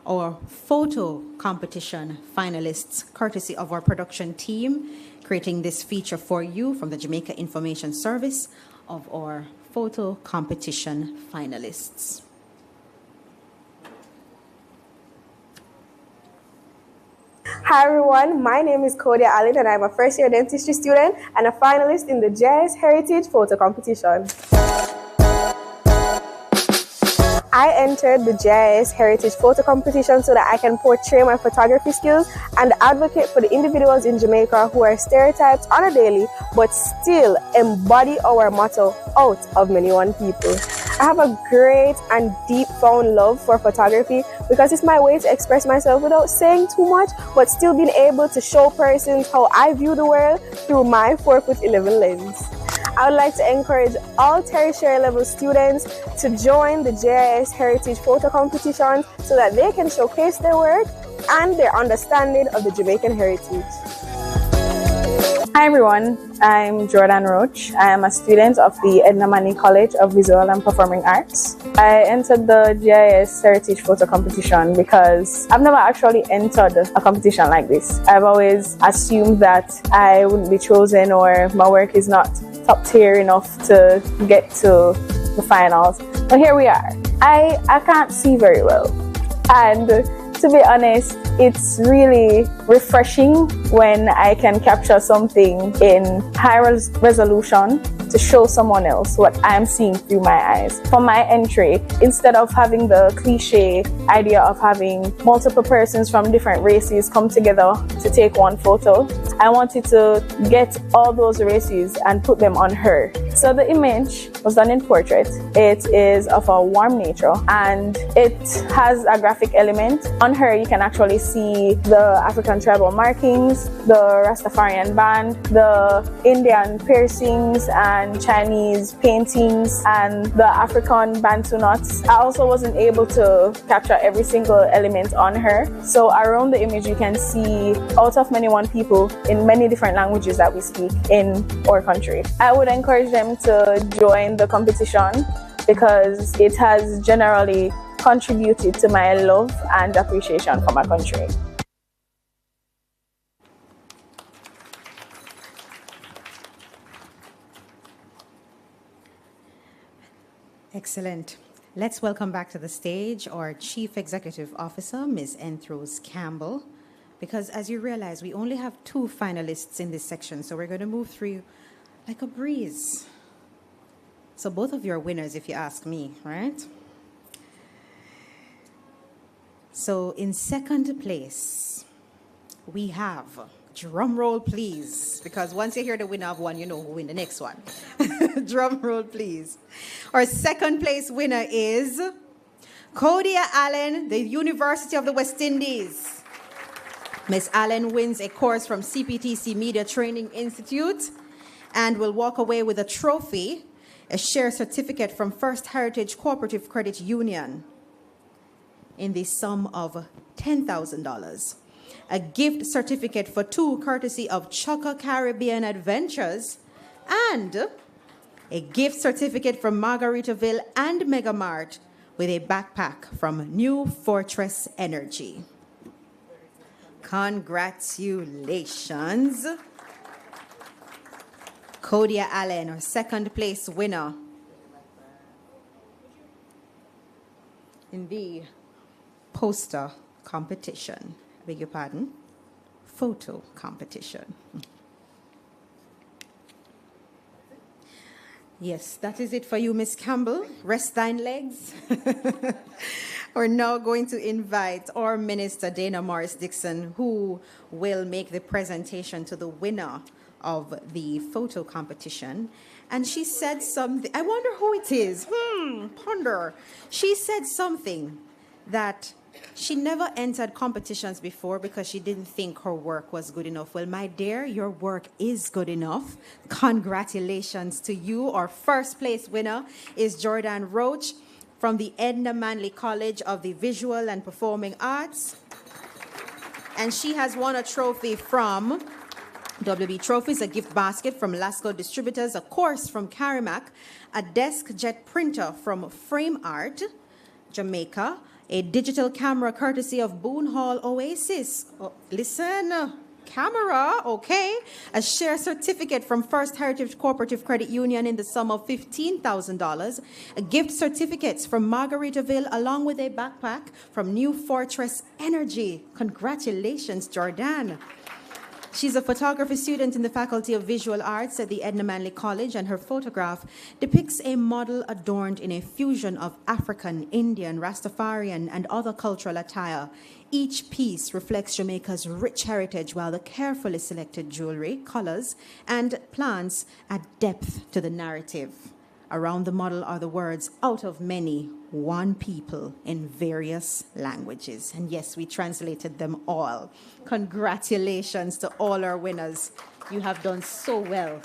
our photo competition finalists, courtesy of our production team, creating this feature for you from the Jamaica Information Service of our photo competition finalists. Hi everyone, my name is Kodia Allen and I'm a first year dentistry student and a finalist in the JIS Heritage Photo Competition. I entered the JIS Heritage Photo Competition so that I can portray my photography skills and advocate for the individuals in Jamaica who are stereotyped on a daily but still embody our motto, out of many one people. I have a great and deep found love for photography because it's my way to express myself without saying too much but still being able to show persons how I view the world through my 4'11" lens. I would like to encourage all tertiary level students to join the JIS Heritage Photo Competition so that they can showcase their work and their understanding of the Jamaican heritage. Hi everyone, I'm Jordan Roach. I am a student of the Edna Manning College of Visual and Performing Arts. I entered the JIS Heritage Photo Competition because I've never actually entered a competition like this. I've always assumed that I wouldn't be chosen or my work is not top tier enough to get to the finals. But here we are. I can't see very well. And to be honest, it's really refreshing when I can capture something in high resolution to show someone else what I'm seeing through my eyes. For my entry, instead of having the cliche idea of having multiple persons from different races come together to take one photo, I wanted to get all those races and put them on her. So the image was done in portrait. It is of a warm nature and it has a graphic element. On her, you can actually see the African tribal markings, the Rastafarian band, the Indian piercings and Chinese paintings, and the African Bantu knots. I also wasn't able to capture every single element on her. So around the image, you can see out of many one people in many different languages that we speak in our country. I would encourage them to join the competition because it has generally contributed to my love and appreciation for my country. Excellent. Let's welcome back to the stage our Chief Executive Officer, Ms. Enthrose Campbell, because as you realize, we only have 2 finalists in this section, so we're going to move through like a breeze. So both of you are winners, if you ask me, right? So in second place, we have, drum roll please, because once you hear the winner of one, you know who win the next one. Drum roll please. Our second place winner is Kodia Allen, the University of the West Indies. Ms. Allen wins a course from CPTC Media Training Institute and will walk away with a trophy, a share certificate from First Heritage Cooperative Credit Union in the sum of $10,000, a gift certificate for 2 courtesy of Chukka Caribbean Adventures, and a gift certificate from Margaritaville and Megamart with a backpack from New Fortress Energy. Congratulations. Kodia Allen, our second place winner in the poster competition. I beg your pardon, photo competition. Yes, that is it for you, Miss Campbell. Rest thine legs. We're now going to invite our Minister, Dana Morris-Dixon, who will make the presentation to the winner of the photo competition. And she said something, I wonder who it is. Ponder. She said something that she never entered competitions before because she didn't think her work was good enough. Well, my dear, your work is good enough. Congratulations to you. Our first place winner is Jordan Roach from the Edna Manley College of the Visual and Performing Arts. And she has won a trophy from WB Trophies, a gift basket from Lasco Distributors, a course from Carimac, a desk jet printer from Frame Art, Jamaica, a digital camera courtesy of Boone Hall Oasis. Oh, listen, camera, okay. A share certificate from First Heritage Cooperative Credit Union in the sum of $15,000. A gift certificates from Margaritaville along with a backpack from New Fortress Energy. Congratulations, Jordan. She's a photography student in the Faculty of Visual Arts at the Edna Manley College, and her photograph depicts a model adorned in a fusion of African, Indian, Rastafarian, and other cultural attire. Each piece reflects Jamaica's rich heritage, while the carefully selected jewelry, colors, and plants add depth to the narrative. Around the model are the words, "Out of many, one people," in various languages. And yes, we translated them all. Congratulations to all our winners. You have done so well.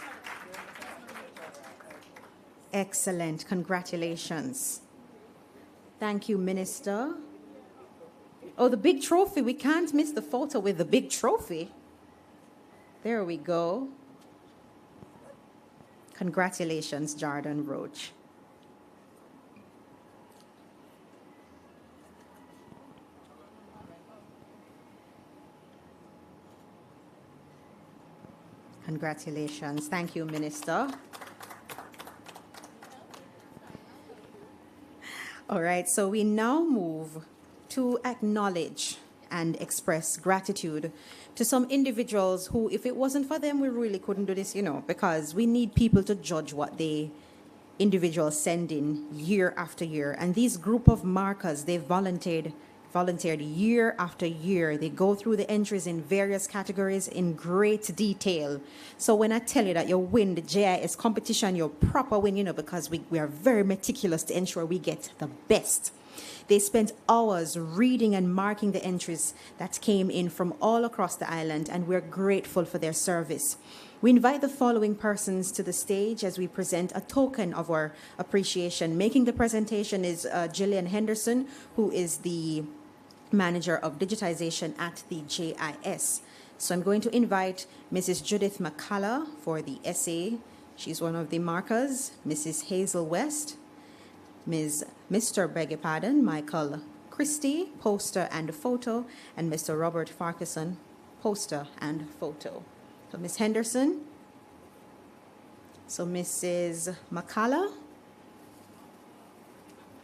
Excellent. Congratulations. Thank you, Minister. Oh, the big trophy. We can't miss the photo with the big trophy. There we go. Congratulations, Jordan Roach. Congratulations. Thank you, Minister. All right, so we now move to acknowledge and express gratitude to some individuals who, if it wasn't for them, we really couldn't do this, because we need people to judge what they individuals send in year after year. And these group of markers, they volunteered year after year. They go through the entries in various categories in great detail. So when I tell you that you win the JIS competition, you're proper win, because we are very meticulous to ensure we get the best. They spent hours reading and marking the entries that came in from all across the island, and we're grateful for their service. We invite the following persons to the stage as we present a token of our appreciation. Making the presentation is Gillian Henderson, who is the Manager of Digitization at the JIS. So I'm going to invite Mrs. Judith McCullough for the essay. She's one of the markers. Mrs. Hazel West, Mr. Michael Christie, poster and photo, and Mr. Robert Farquharson, poster and photo. So Ms. Henderson. So Mrs. McCullough.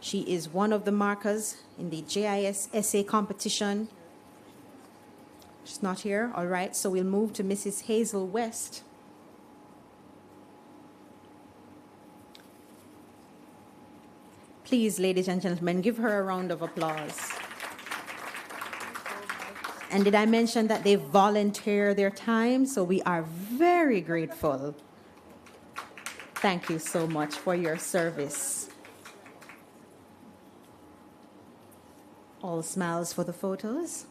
She is one of the markers in the JIS essay competition. She's not here. All right, so we'll move to Mrs. Hazel West. Please, ladies and gentlemen, give her a round of applause. And did I mention that they volunteer their time? So we are very grateful. Thank you so much for your service. All smiles for the photos.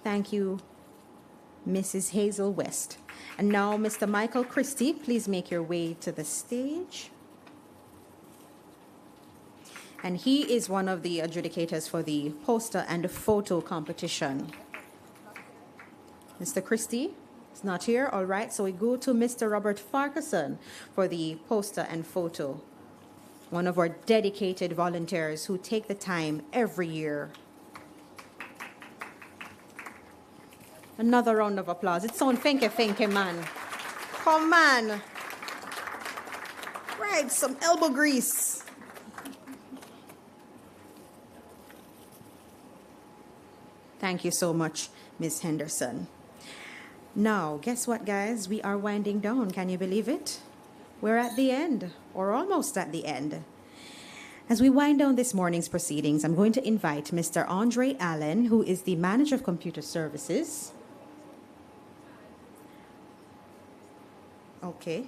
Thank you, Mrs. Hazel West. And now, Mr. Michael Christie, please make your way to the stage. And he is one of the adjudicators for the poster and photo competition. Mr. Christie is not here. All right, so we go to Mr. Robert Farquharson for the poster and photo. One of our dedicated volunteers who take the time every year. Another round of applause. It's on finke, man. Come on. Right, some elbow grease. Thank you so much, Ms. Henderson. Now, guess what, guys? We are winding down. Can you believe it? We're at the end, or almost at the end. As we wind down this morning's proceedings, I'm going to invite Mr. Andre Allen, who is the Manager of Computer Services. Okay.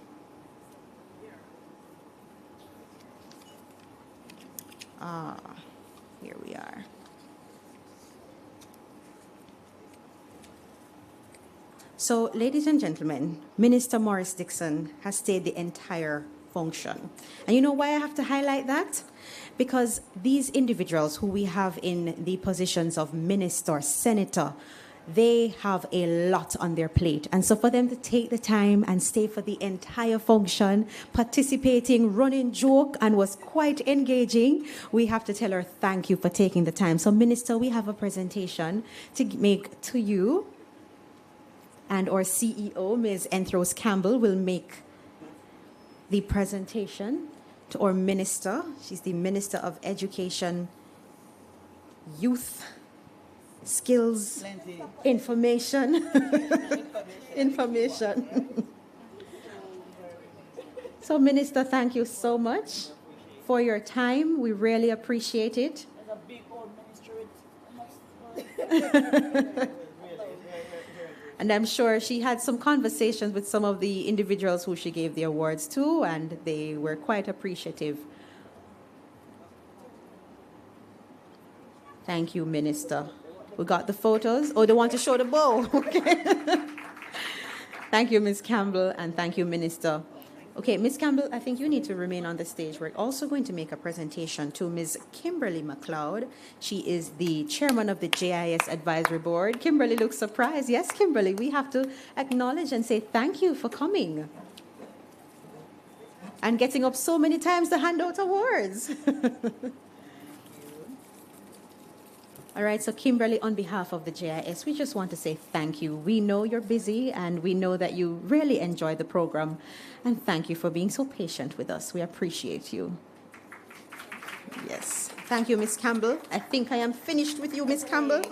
Here we are. So, ladies and gentlemen, Minister Morris Dixon has stayed the entire function. And you know why I have to highlight that? Because these individuals who we have in the positions of minister, senator, they have a lot on their plate. And so for them to take the time and stay for the entire function, participating, running joke, and was quite engaging, we have to tell her thank you for taking the time. So, Minister, we have a presentation to make to you. and our CEO, Ms. Enthros Campbell, will make the presentation to our minister. She's the Minister of Education, Youth, Skills, Information. Information. So, Minister, thank you so much for your time. We really appreciate it. And I'm sure she had some conversations with some of the individuals who she gave the awards to, and they were quite appreciative. Thank you, Minister. We got the photos. Oh, they want to show the bow. Okay. Thank you, Ms. Campbell, and thank you, Minister. Okay, Ms. Campbell, I think you need to remain on the stage. We're also going to make a presentation to Ms. Kimberly McLeod. She is the chairman of the JIS Advisory Board. Kimberly looks surprised. Yes, Kimberly, we have to acknowledge and say thank you for coming and getting up so many times to hand out awards. All right, so Kimberly, on behalf of the JIS, we just want to say thank you. We know you're busy, and we know that you really enjoy the program. And thank you for being so patient with us. We appreciate you. Yes. Thank you, Ms. Campbell. I think I am finished with you, Ms. Campbell.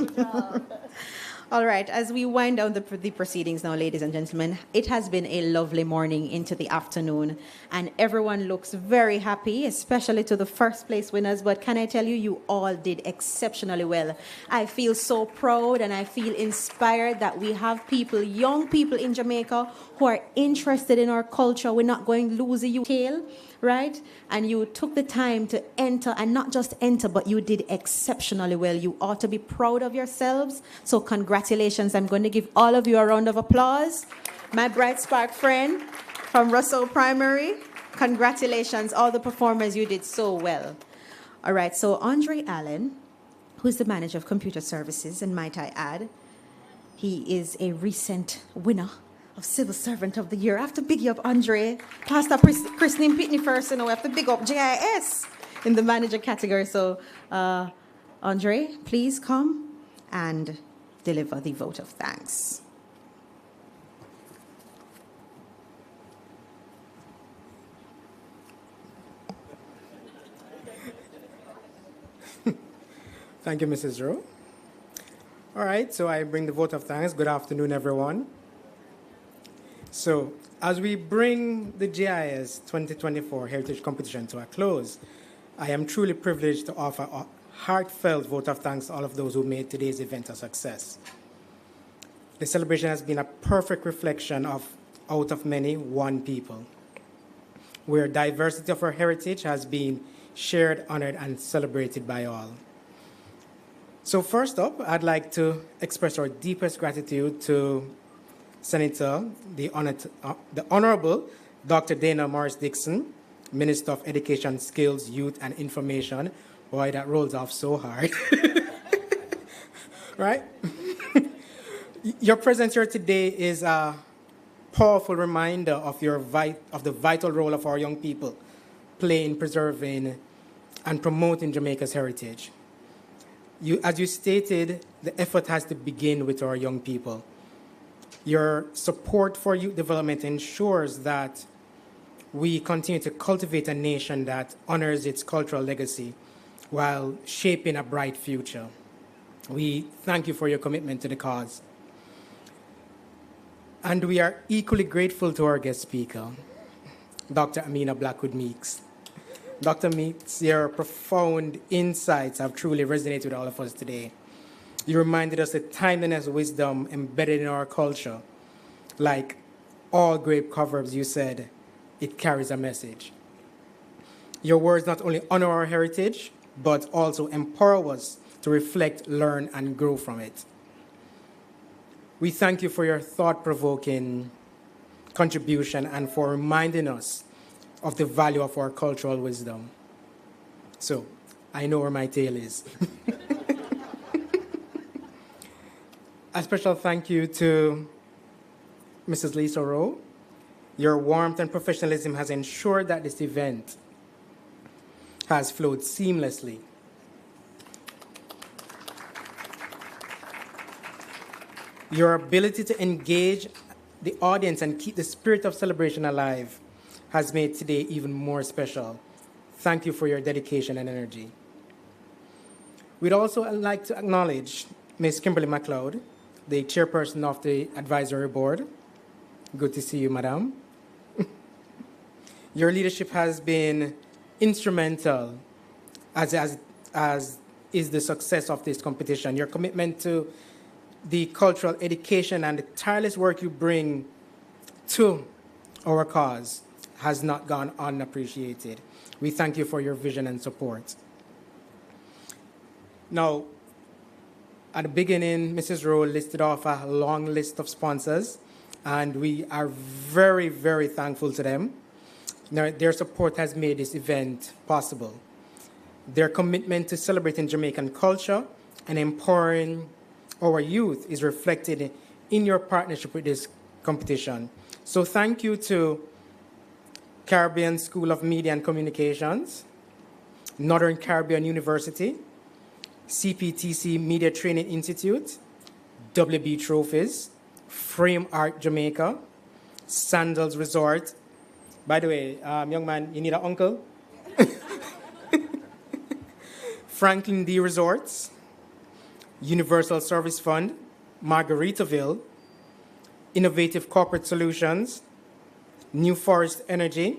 All right, as we wind down the proceedings now, ladies and gentlemen, it has been a lovely morning into the afternoon, and everyone looks very happy, especially to the first place winners. But can I tell you, you all did exceptionally well. I feel so proud and I feel inspired that we have people, young people in Jamaica who are interested in our culture. We're not going to lose a tail, right? And you took the time to enter, and not just enter, but you did exceptionally well. You ought to be proud of yourselves. So congratulations. I'm going to give all of you a round of applause. My bright spark friend from Russell Primary, congratulations. All the performers, you did so well. All right, so Andre Allen, who's the manager of computer services, and might I add, he is a recent winner of Civil Servant of the Year. I have to big you up, Andre. Pastor Christine Pitney first, we have to big up JIS in the manager category. So, Andre, please come and deliver the vote of thanks. Thank you, Mrs. Rowe. All right, so I bring the vote of thanks. Good afternoon, everyone. So, as we bring the JIS 2024 Heritage Competition to a close, I am truly privileged to offer a heartfelt vote of thanks to all of those who made today's event a success. The celebration has been a perfect reflection of, out of many, one people, where diversity of our heritage has been shared, honored, and celebrated by all. So first up, I'd like to express our deepest gratitude to Senator, the Honorable Dr. Dana Morris Dixon, Minister of Education, Skills, Youth, and Information. Boy, that rolls off so hard. Right? Your presence here today is a powerful reminder of the vital role of our young people play in preserving and promoting Jamaica's heritage. As you stated, the effort has to begin with our young people. Your support for youth development ensures that we continue to cultivate a nation that honors its cultural legacy while shaping a bright future. We thank you for your commitment to the cause. And we are equally grateful to our guest speaker, Dr. Amina Blackwood Meeks. Dr. Meeks, your profound insights have truly resonated with all of us today. You reminded us the timeliness wisdom embedded in our culture. Like all great proverbs, you said, it carries a message. Your words not only honor our heritage, but also empower us to reflect, learn, and grow from it. We thank you for your thought-provoking contribution and for reminding us of the value of our cultural wisdom. So, I know where my tail is. A special thank you to Mrs. Lisa Rowe. Your warmth and professionalism has ensured that this event has flowed seamlessly. Your ability to engage the audience and keep the spirit of celebration alive has made today even more special. Thank you for your dedication and energy. We'd also like to acknowledge Ms. Kimberly MacLeod, the chairperson of the advisory board. Good to see you, madam. Your leadership has been instrumental as is the success of this competition. Your commitment to the cultural education and the tireless work you bring to our cause has not gone unappreciated. We thank you for your vision and support. Now, at the beginning, Mrs. Rowe listed off a long list of sponsors, and we are very, very thankful to them. Now, their support has made this event possible. Their commitment to celebrating Jamaican culture and empowering our youth is reflected in your partnership with this competition. So thank you to Caribbean School of Media and Communications, Northern Caribbean University, CPTC Media Training Institute, WB Trophies, Frame Art Jamaica, Sandals Resort. By the way, young man, you need an uncle? Franklin D Resorts, Universal Service Fund, Margaritaville, Innovative Corporate Solutions, New Forest Energy,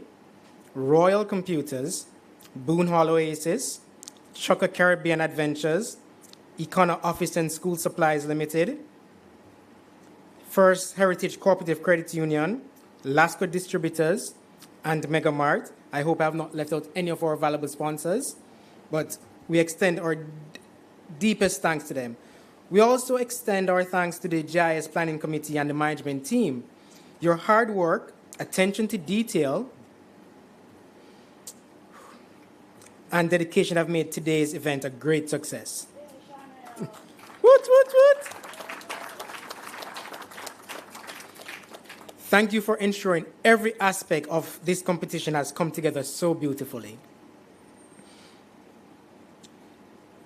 Royal Computers, Boone Hall Oasis, Chukka Caribbean Adventures, Econo Office and School Supplies Limited, First Heritage Cooperative Credit Union, Lasco Distributors, and Megamart. I hope I have not left out any of our valuable sponsors, but we extend our deepest thanks to them. We also extend our thanks to the JIS Planning Committee and the management team. Your hard work, attention to detail, and dedication have made today's event a great success. Woot, woot, woot. Thank you for ensuring every aspect of this competition has come together so beautifully.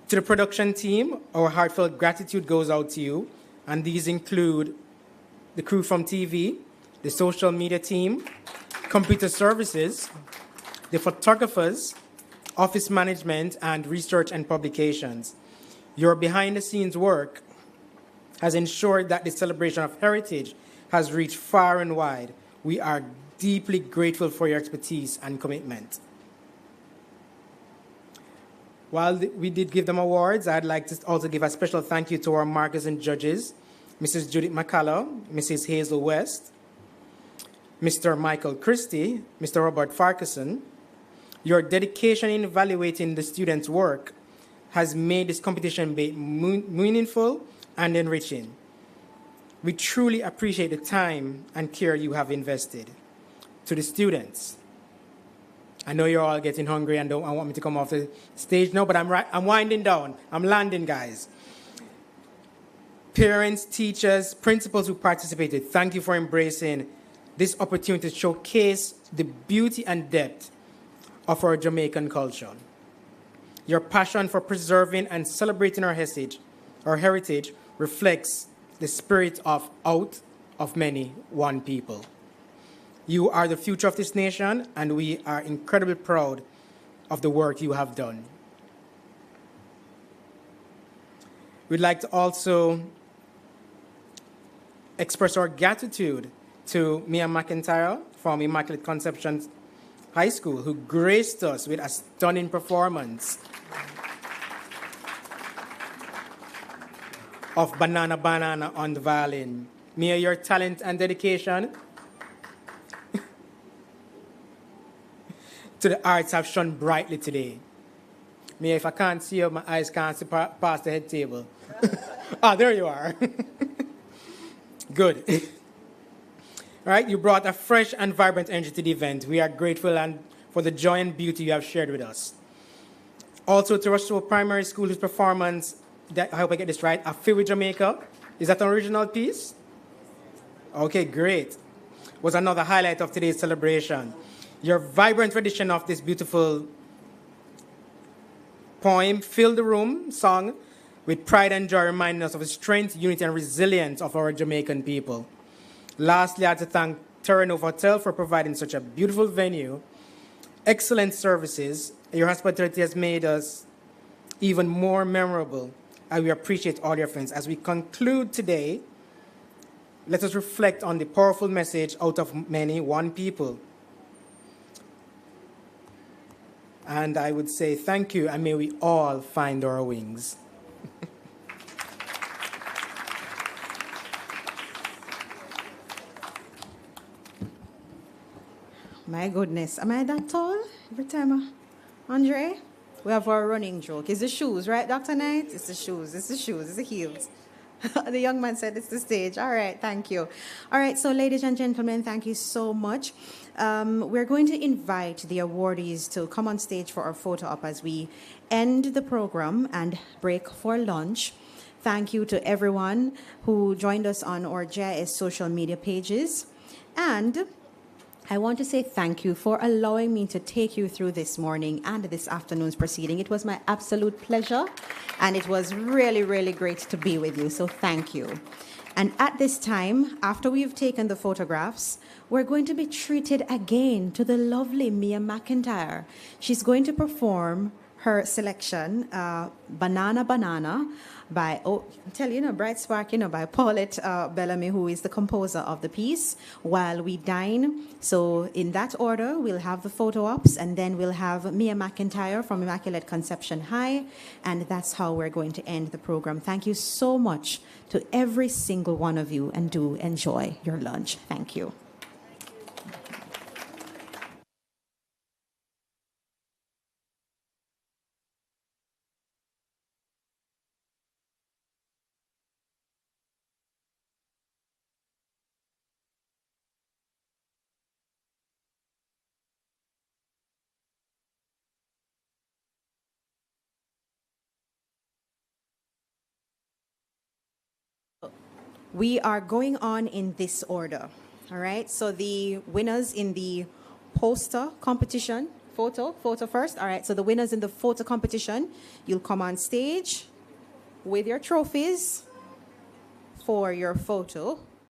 To the production team, our heartfelt gratitude goes out to you, and these include the crew from TV, the social media team, computer services, the photographers, office management, and research and publications. Your behind-the-scenes work has ensured that the celebration of heritage has reached far and wide. We are deeply grateful for your expertise and commitment. While we did give them awards, I'd like to also give a special thank you to our markers and judges, Mrs. Judith McCullough, Mrs. Hazel West, Mr. Michael Christie, Mr. Robert Farquharson. Your dedication in evaluating the students' work has made this competition meaningful and enriching. We truly appreciate the time and care you have invested. To the students, I know you're all getting hungry and don't want me to come off the stage. No, but I'm winding down. I'm landing, guys. Parents, teachers, principals who participated, thank you for embracing this opportunity to showcase the beauty and depth of our Jamaican culture. Your passion for preserving and celebrating our heritage reflects the spirit of out of many, one people. You are the future of this nation, and we are incredibly proud of the work you have done. We'd like to also express our gratitude to Mia McIntyre from Immaculate Conception High School, who graced us with a stunning performance of Banana Banana on the violin. Mia, your talent and dedication to the arts have shone brightly today. Mia, if I can't see you, my eyes can't see past the head table. Ah, there you are. Good. All right, you brought a fresh and vibrant energy to the event. We are grateful and for the joy and beauty you have shared with us. Also to Russell Primary School, whose performance, I hope I get this right, A Feel with Jamaica. Is that an original piece? Okay, great. Was another highlight of today's celebration. Your vibrant rendition of this beautiful poem, Fill the Room song, with pride and joy reminding us of the strength, unity, and resilience of our Jamaican people. Lastly, I have to thank Terranova Hotel for providing such a beautiful venue, excellent services. Your hospitality has made us even more memorable, and we appreciate all your friends. As we conclude today, let us reflect on the powerful message out of many, one people. And I would say thank you, and may we all find our wings. My goodness, am I that tall every time? Andre, we have our running joke. It's the shoes, right, Dr. Knight? It's the shoes, it's the shoes, it's the heels. The young man said it's the stage. All right, thank you. All right, so ladies and gentlemen, thank you so much. We're going to invite the awardees to come on stage for our photo op as we end the program and break for lunch. Thank you to everyone who joined us on our JIS social media pages. And I want to say thank you for allowing me to take you through this morning and this afternoon's proceeding. It was my absolute pleasure, and it was really, really great to be with you, so thank you. And at this time, after we've taken the photographs, we're going to be treated again to the lovely Mia McIntyre. She's going to perform her selection, Banana Banana, by, Bright Spark, by Paulette Bellamy, who is the composer of the piece, while we dine. So in that order, we'll have the photo ops, and then we'll have Mia McIntyre from Immaculate Conception High, and that's how we're going to end the program. Thank you so much to every single one of you, and do enjoy your lunch. Thank you. We are going on in this order, all right? So the winners in the poster competition, photo first, all right? So the winners in the photo competition, you'll come on stage with your trophies for your photo.